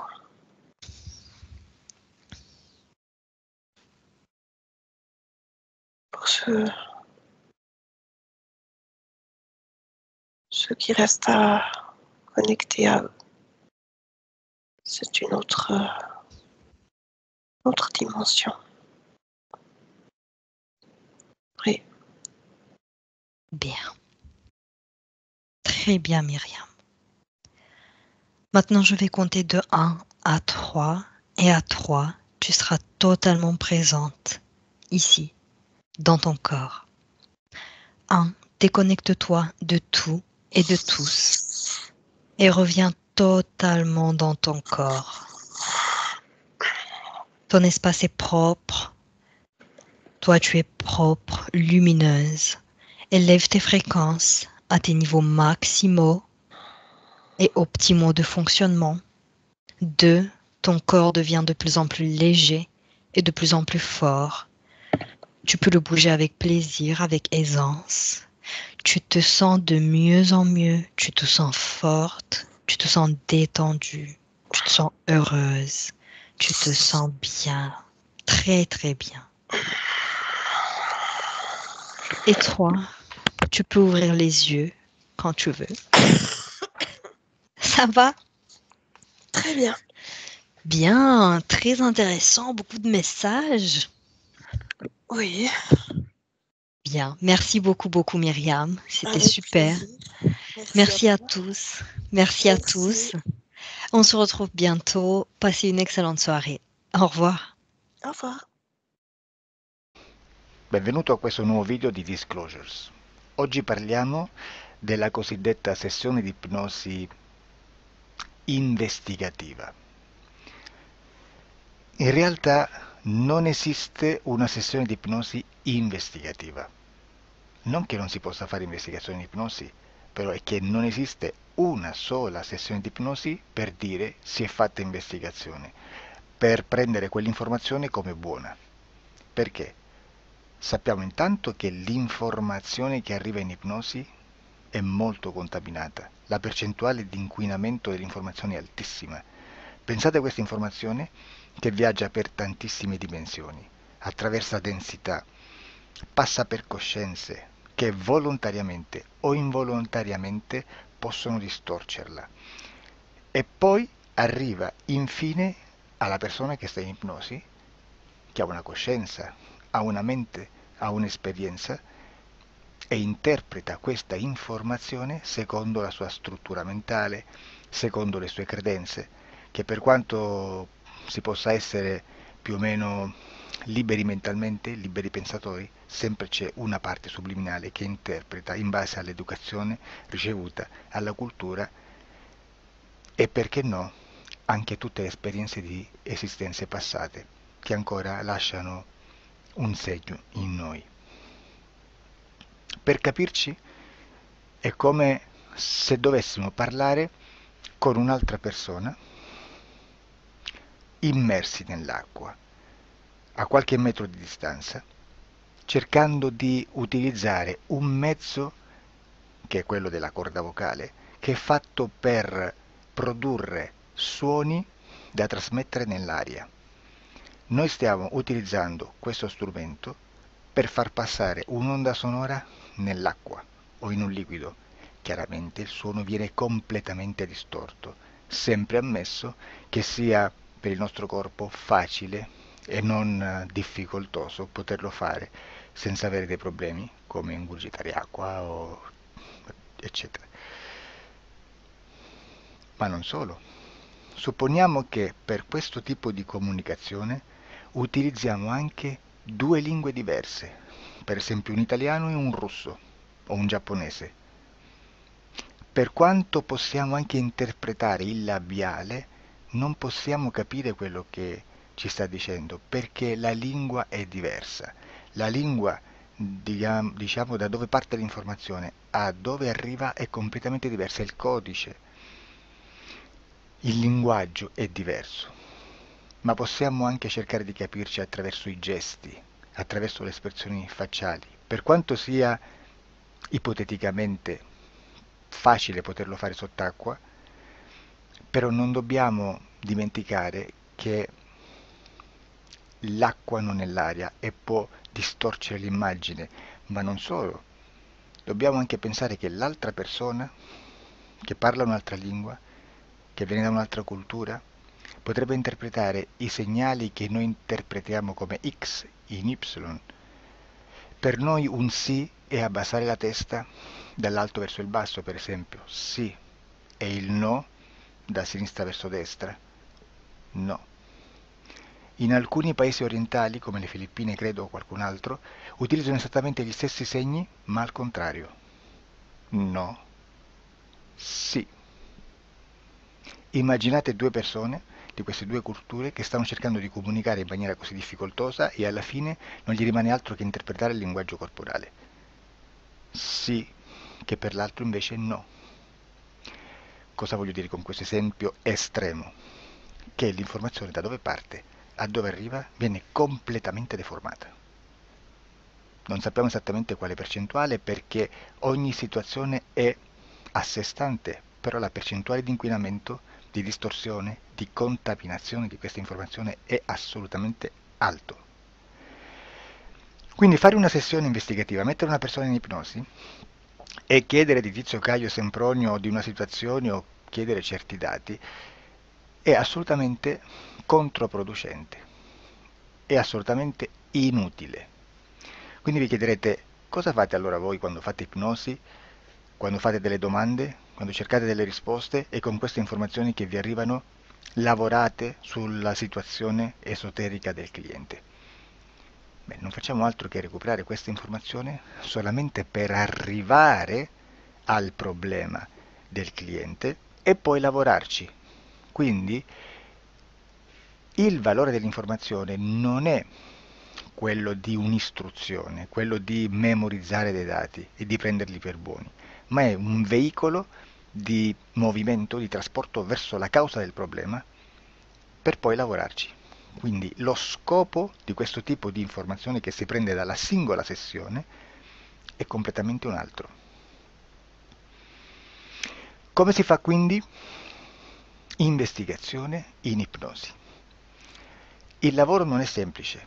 B: Pour ceux qui restent à connecter à eux. C'est une autre dimension. Oui.
A: Bien. Très bien, Myriam. Maintenant, je vais compter de 1 à 3. Et à 3, tu seras totalement présente, ici, dans ton corps. 1. Déconnecte-toi de tout et de tous. Et reviens totalement dans ton corps. Ton espace est propre. Toi, tu es propre, lumineuse. Élève tes fréquences à tes niveaux maximaux et optimaux de fonctionnement. 2. Ton corps devient de plus en plus léger et de plus en plus fort. Tu peux le bouger avec plaisir, avec aisance. Tu te sens de mieux en mieux. Tu te sens forte. Tu te sens détendue. Tu te sens heureuse. Tu te sens bien. Très, très bien. Et 3. Tu peux ouvrir les yeux quand tu veux. Ça va?
B: Très bien.
A: Bien, très intéressant, beaucoup de messages.
B: Oui.
A: Bien, merci beaucoup, beaucoup Myriam. C'était
B: Avec
A: super.
B: plaisir.
A: Merci à
B: toi.
A: tous. Merci à
B: Merci.
A: tous. On se retrouve bientôt. Passez une excellente soirée. Au revoir.
B: Au revoir.
C: Benvenuto a questo nuovo video di Disclosures. Oggi parliamo della cosiddetta sessione di ipnosi investigativa. In realtà non esiste una sessione di ipnosi investigativa. Non che non si possa fare investigazione di ipnosi, però è che non esiste una sola sessione di ipnosi per dire si è fatta investigazione, per prendere quell'informazione come buona. Perché? Sappiamo intanto che l'informazione che arriva in ipnosi è molto contaminata, la percentuale di inquinamento dell'informazione è altissima. Pensate a questa informazione che viaggia per tantissime dimensioni, attraversa densità, passa per coscienze che volontariamente o involontariamente possono distorcerla e poi arriva infine alla persona che sta in ipnosi, che ha una coscienza, ha una mente, ha un'esperienza e interpreta questa informazione secondo la sua struttura mentale, secondo le sue credenze, che per quanto si possa essere più o meno liberi mentalmente, liberi pensatori, sempre c'è una parte subliminale che interpreta in base all'educazione ricevuta, alla cultura e perché no, anche tutte le esperienze di esistenze passate che ancora lasciano un segno in noi. Per capirci, è come se dovessimo parlare con un'altra persona immersi nell'acqua, a qualche metro di distanza, cercando di utilizzare un mezzo, che è quello della corda vocale, che è fatto per produrre suoni da trasmettere nell'aria. Noi stiamo utilizzando questo strumento per far passare un'onda sonora nell'acqua o in un liquido. Chiaramente il suono viene completamente distorto, sempre ammesso che sia per il nostro corpo facile e non difficoltoso poterlo fare senza avere dei problemi come ingurgitare acqua o eccetera. Ma non solo. Supponiamo che per questo tipo di comunicazione utilizziamo anche due lingue diverse, per esempio un italiano e un russo o un giapponese. Per quanto possiamo anche interpretare il labiale, non possiamo capire quello che ci sta dicendo, perché la lingua è diversa. La lingua, diciamo, da dove parte l'informazione a dove arriva è completamente diversa, il codice, il linguaggio è diverso, ma possiamo anche cercare di capirci attraverso i gesti, attraverso le espressioni facciali. Per quanto sia ipoteticamente facile poterlo fare sott'acqua, però non dobbiamo dimenticare che l'acqua non è l'aria e può distorcere l'immagine, ma non solo. Dobbiamo anche pensare che l'altra persona, che parla un'altra lingua, che viene da un'altra cultura, potrebbe interpretare i segnali che noi interpretiamo come X in Y. Per noi un sì è abbassare la testa dall'alto verso il basso, per esempio, sì, e il no da sinistra verso destra, no. In alcuni paesi orientali, come le Filippine credo o qualcun altro, utilizzano esattamente gli stessi segni, ma al contrario. No, sì. Immaginate due persone di queste due culture che stanno cercando di comunicare in maniera così difficoltosa e alla fine non gli rimane altro che interpretare il linguaggio corporale. Sì, che per l'altro invece no. Cosa voglio dire con questo esempio estremo? Che l'informazione da dove parte a dove arriva viene completamente deformata. Non sappiamo esattamente quale percentuale perché ogni situazione è a sé stante, però la percentuale di inquinamento, di distorsione, di contaminazione di questa informazione è assolutamente alto. Quindi fare una sessione investigativa, mettere una persona in ipnosi e chiedere di Tizio Caio Sempronio di una situazione o chiedere certi dati è assolutamente controproducente, è assolutamente inutile. Quindi vi chiederete cosa fate allora voi quando fate ipnosi, quando fate delle domande, quando cercate delle risposte e con queste informazioni che vi arrivano lavorate sulla situazione esoterica del cliente. Beh, non facciamo altro che recuperare questa informazione solamente per arrivare al problema del cliente e poi lavorarci. Quindi il valore dell'informazione non è quello di un'istruzione, quello di memorizzare dei dati e di prenderli per buoni, ma è un veicolo di movimento, di trasporto verso la causa del problema per poi lavorarci. Quindi lo scopo di questo tipo di informazione che si prende dalla singola sessione è completamente un altro. Come si fa quindi? Investigazione in ipnosi. Il lavoro non è semplice,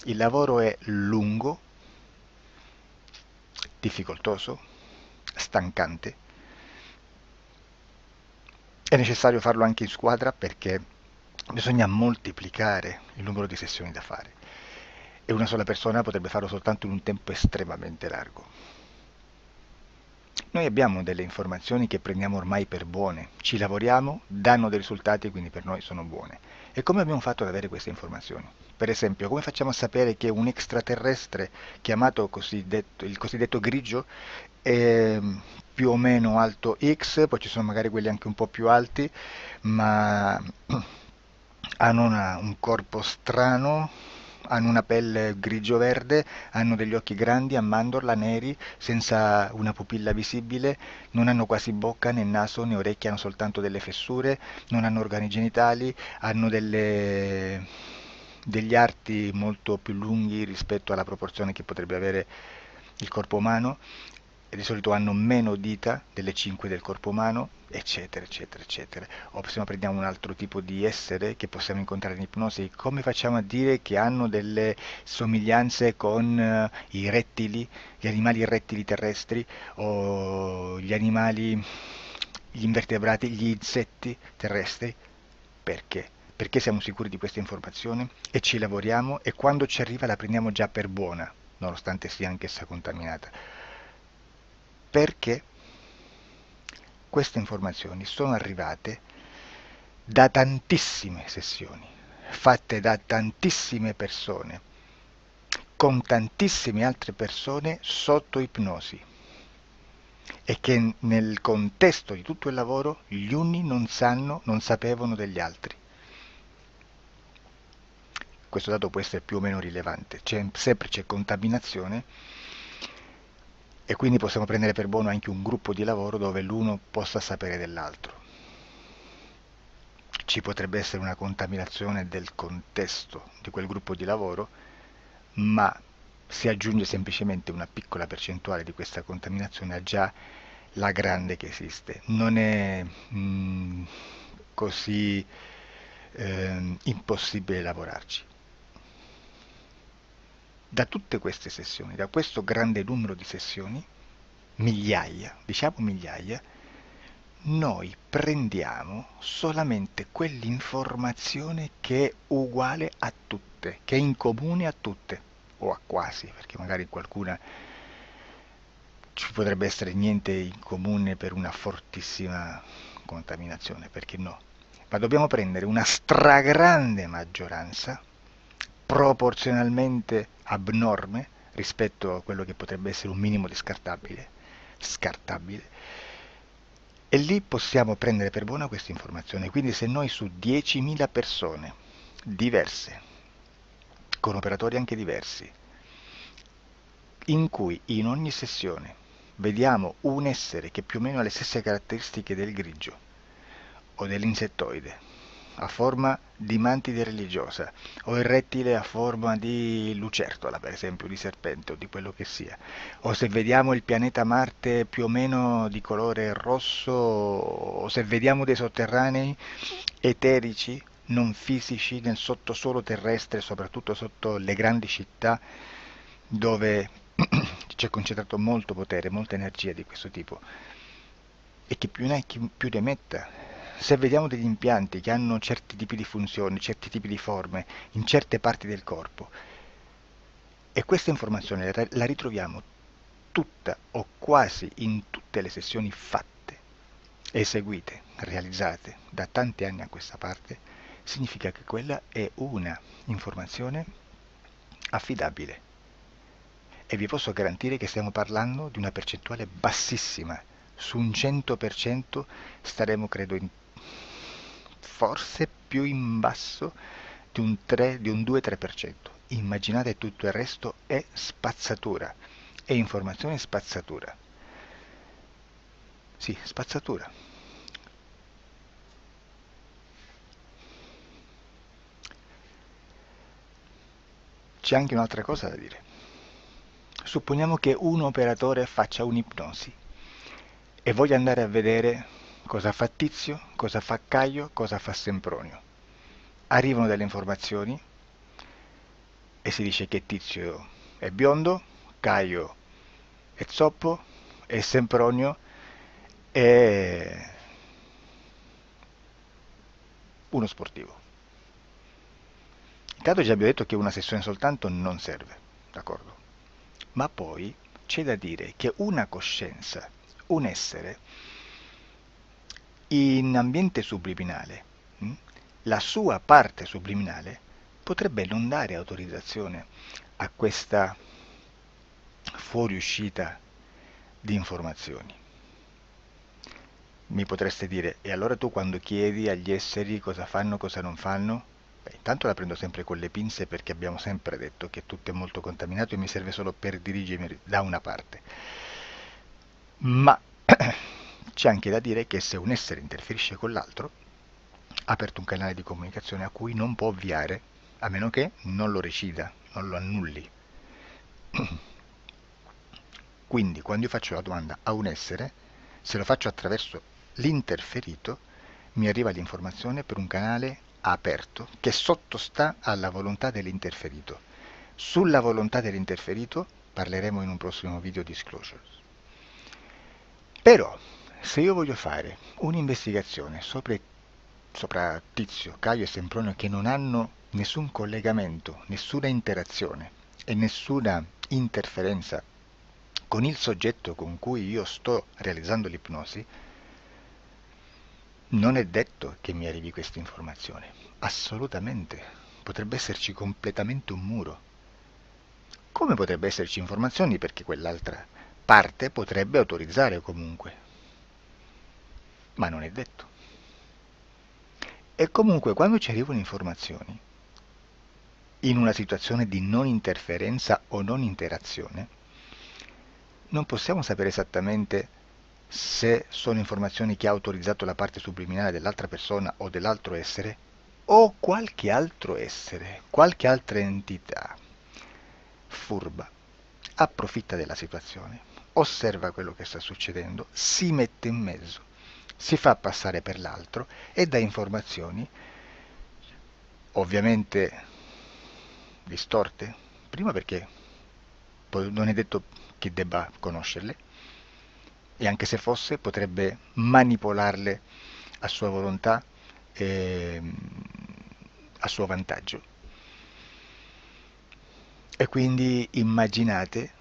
C: il lavoro è lungo, difficoltoso, stancante. È necessario farlo anche in squadra perché bisogna moltiplicare il numero di sessioni da fare e una sola persona potrebbe farlo soltanto in un tempo estremamente largo. Noi abbiamo delle informazioni che prendiamo ormai per buone, ci lavoriamo, danno dei risultati e quindi per noi sono buone. E come abbiamo fatto ad avere queste informazioni? Per esempio, come facciamo a sapere che un extraterrestre chiamato il cosiddetto grigio è più o meno alto X, poi ci sono magari quelli anche un po' più alti, ma hanno un corpo strano, hanno una pelle grigio-verde, hanno degli occhi grandi a mandorla, neri, senza una pupilla visibile, non hanno quasi bocca né naso né orecchie, hanno soltanto delle fessure, non hanno organi genitali, hanno degli arti molto più lunghi rispetto alla proporzione che potrebbe avere il corpo umano, e di solito hanno meno dita delle 5 del corpo umano, eccetera, eccetera, eccetera. O se no prendiamo un altro tipo di essere che possiamo incontrare in ipnosi, come facciamo a dire che hanno delle somiglianze con i rettili, gli animali rettili terrestri o gli animali gli invertebrati, gli insetti terrestri. Perché? Perché siamo sicuri di questa informazione e ci lavoriamo e quando ci arriva la prendiamo già per buona, nonostante sia anch'essa contaminata. Perché queste informazioni sono arrivate da tantissime sessioni, fatte da tantissime persone, con tantissime altre persone sotto ipnosi, e che nel contesto di tutto il lavoro gli uni non sapevano degli altri. Questo dato può essere più o meno rilevante, sempre c'è contaminazione e quindi possiamo prendere per buono anche un gruppo di lavoro dove l'uno possa sapere dell'altro. Ci potrebbe essere una contaminazione del contesto di quel gruppo di lavoro, ma si aggiunge semplicemente una piccola percentuale di questa contaminazione a già la grande che esiste. Non è così impossibile lavorarci. Da tutte queste sessioni, da questo grande numero di sessioni, migliaia, diciamo migliaia, noi prendiamo solamente quell'informazione che è uguale a tutte, che è in comune a tutte, o a quasi, perché magari qualcuna ci potrebbe essere niente in comune per una fortissima contaminazione, perché no? Ma dobbiamo prendere una stragrande maggioranza, proporzionalmente abnorme rispetto a quello che potrebbe essere un minimo di scartabile, e lì possiamo prendere per buona questa informazione. Quindi se noi su 10.000 persone diverse, con operatori anche diversi, in cui in ogni sessione vediamo un essere che più o meno ha le stesse caratteristiche del grigio o dell'insettoide, a forma di mantide religiosa, o il rettile a forma di lucertola, per esempio, di serpente o di quello che sia, o se vediamo il pianeta Marte più o meno di colore rosso, o se vediamo dei sotterranei eterici, non fisici, nel sottosuolo terrestre, soprattutto sotto le grandi città, dove c'è concentrato molto potere, molta energia di questo tipo, e che più ne hai più ne metta. Se vediamo degli impianti che hanno certi tipi di funzioni, certi tipi di forme in certe parti del corpo, e questa informazione la ritroviamo tutta o quasi in tutte le sessioni fatte, eseguite, realizzate da tanti anni a questa parte, significa che quella è una informazione affidabile. E vi posso garantire che stiamo parlando di una percentuale bassissima. Su un 100% staremo, credo, forse più in basso di un 2-3%. Immaginate, tutto il resto è spazzatura, è informazione spazzatura. Sì, spazzatura. C'è anche un'altra cosa da dire. Supponiamo che un operatore faccia un'ipnosi e voglia andare a vedere cosa fa Tizio, cosa fa Caio, cosa fa Sempronio. Arrivano delle informazioni e si dice che Tizio è biondo, Caio è zoppo e Sempronio è uno sportivo. Intanto già abbiamo detto che una sessione soltanto non serve, d'accordo? Ma poi c'è da dire che una coscienza, un essere, in ambiente subliminale, la sua parte subliminale potrebbe non dare autorizzazione a questa fuoriuscita di informazioni. Mi potreste dire, e allora tu quando chiedi agli esseri cosa fanno, cosa non fanno? Beh, intanto la prendo sempre con le pinze, perché abbiamo sempre detto che tutto è molto contaminato e mi serve solo per dirigermi da una parte. Ma c'è anche da dire che se un essere interferisce con l'altro, ha aperto un canale di comunicazione a cui non può ovviare, a meno che non lo recida, non lo annulli. Quindi quando io faccio la domanda a un essere, se lo faccio attraverso l'interferito, mi arriva l'informazione per un canale aperto che sottostà alla volontà dell'interferito. Sulla volontà dell'interferito parleremo in un prossimo video disclosures. Però se io voglio fare un'investigazione sopra Tizio, Caio e Sempronio che non hanno nessun collegamento, nessuna interazione e nessuna interferenza con il soggetto con cui io sto realizzando l'ipnosi, non è detto che mi arrivi questa informazione. Assolutamente. Potrebbe esserci completamente un muro. Come potrebbe esserci informazioni perché quell'altra parte potrebbe autorizzare comunque. Ma non è detto. E comunque quando ci arrivano informazioni, in una situazione di non interferenza o non interazione, non possiamo sapere esattamente se sono informazioni che ha autorizzato la parte subliminale dell'altra persona o dell'altro essere, o qualche altro essere, qualche altra entità furba, approfitta della situazione, osserva quello che sta succedendo, si mette in mezzo, si fa passare per l'altro e dà informazioni, ovviamente distorte, prima perché poi non è detto che debba conoscerle, e anche se fosse potrebbe manipolarle a sua volontà e a suo vantaggio. E quindi immaginate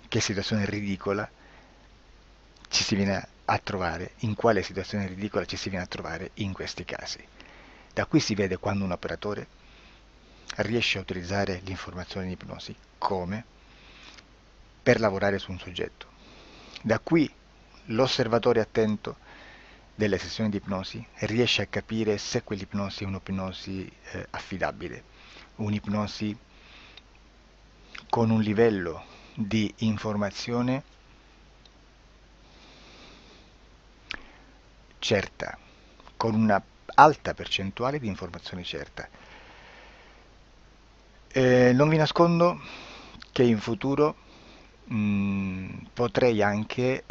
C: che situazione ridicola ci si viene a trovare, in quale situazione ridicola ci si viene a trovare in questi casi. Da qui si vede quando un operatore riesce a utilizzare l'informazione in ipnosi come per lavorare su un soggetto. Da qui l'osservatore attento delle sessioni di ipnosi riesce a capire se quell'ipnosi è un'ipnosi affidabile, un'ipnosi con un livello di informazione certa, con una alta percentuale di informazione certa. Non vi nascondo che in futuro potrei anche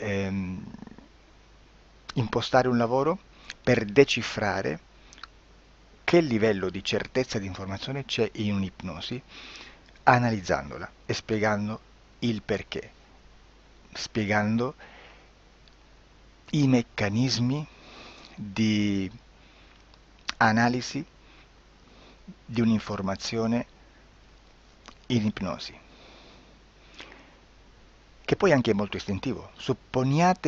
C: impostare un lavoro per decifrare che livello di certezza di informazione c'è in un'ipnosi, analizzandola e spiegando il perché, spiegando i meccanismi di analisi di un'informazione in ipnosi, che poi anche è molto istintivo. Supponiamo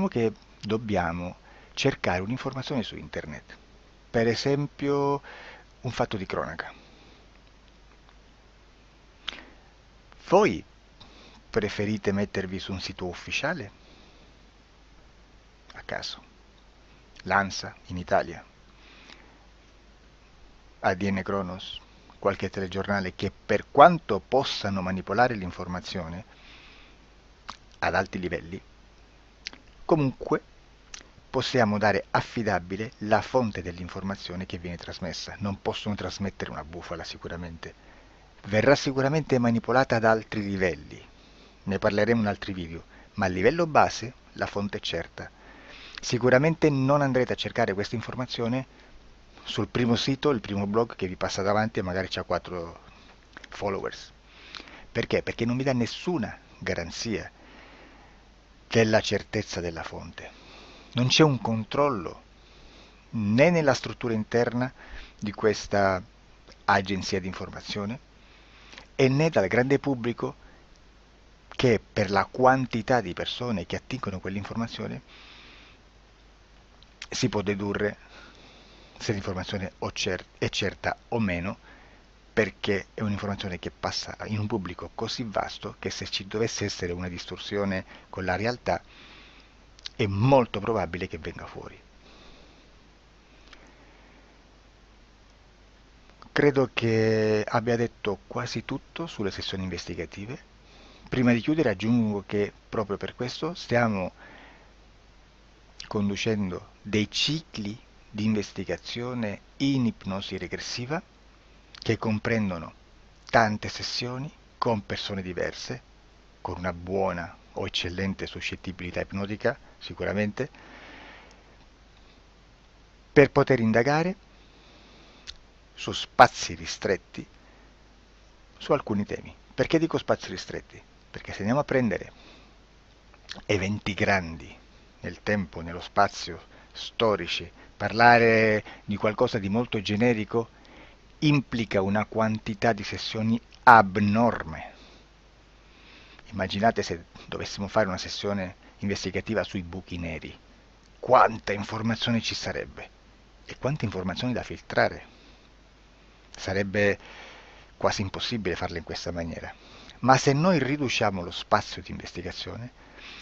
C: che dobbiamo cercare un'informazione su internet, per esempio un fatto di cronaca. Voi preferite mettervi su un sito ufficiale? A caso. L'ANSA in Italia, ADN Kronos, qualche telegiornale che per quanto possano manipolare l'informazione ad alti livelli, comunque possiamo dare affidabile la fonte dell'informazione che viene trasmessa. Non possono trasmettere una bufala sicuramente. Verrà sicuramente manipolata ad altri livelli. Ne parleremo in altri video, ma a livello base la fonte è certa. Sicuramente non andrete a cercare questa informazione sul primo sito, il primo blog che vi passa davanti e magari ha 4 followers. Perché? Perché non vi dà nessuna garanzia della certezza della fonte. Non c'è un controllo né nella struttura interna di questa agenzia di informazione e né dal grande pubblico che per la quantità di persone che attingono quell'informazione si può dedurre se l'informazione è certa o meno, perché è un'informazione che passa in un pubblico così vasto che se ci dovesse essere una distorsione con la realtà è molto probabile che venga fuori. Credo che abbia detto quasi tutto sulle sessioni investigative. Prima di chiudere aggiungo che proprio per questo stiamo conducendo dei cicli di investigazione in ipnosi regressiva che comprendono tante sessioni con persone diverse, con una buona o eccellente suscettibilità ipnotica sicuramente, per poter indagare su spazi ristretti su alcuni temi. Perché dico spazi ristretti? Perché se andiamo a prendere eventi grandi nel tempo, nello spazio, storici, parlare di qualcosa di molto generico implica una quantità di sessioni abnorme. Immaginate se dovessimo fare una sessione investigativa sui buchi neri, quanta informazione ci sarebbe e quante informazioni da filtrare. Sarebbe quasi impossibile farlo in questa maniera. Ma se noi riduciamo lo spazio di investigazione,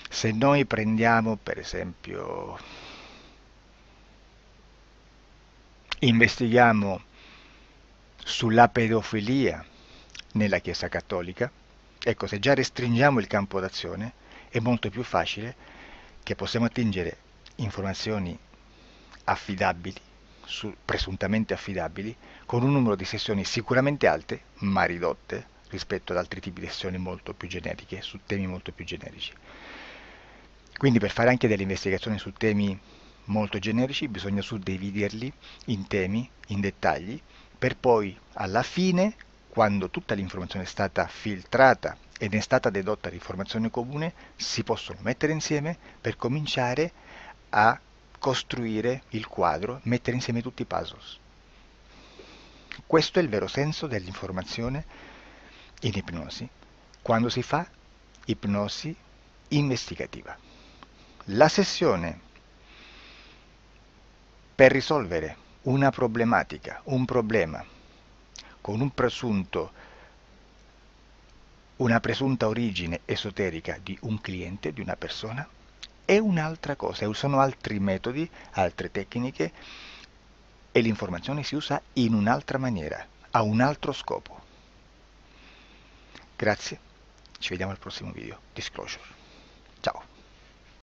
C: se noi prendiamo per esempio, investighiamo sulla pedofilia nella Chiesa Cattolica, ecco, se già restringiamo il campo d'azione è molto più facile che possiamo attingere informazioni affidabili, presuntamente affidabili, con un numero di sessioni sicuramente alte, ma ridotte rispetto ad altri tipi di sessioni molto più generiche, su temi molto più generici. Quindi per fare anche delle investigazioni su temi molto generici bisogna suddividerli in temi, in dettagli, per poi alla fine, quando tutta l'informazione è stata filtrata ed è stata dedotta l'informazione comune, si possono mettere insieme per cominciare a costruire il quadro, mettere insieme tutti i puzzles. Questo è il vero senso dell'informazione in ipnosi, quando si fa ipnosi investigativa. La sessione per risolvere una problematica, un problema, con una presunta origine esoterica di un cliente, di una persona, è un'altra cosa, sono altri metodi, altre tecniche e l'informazione si usa in un'altra maniera, ha un altro scopo. Grazie, ci vediamo al prossimo video. Disclosure.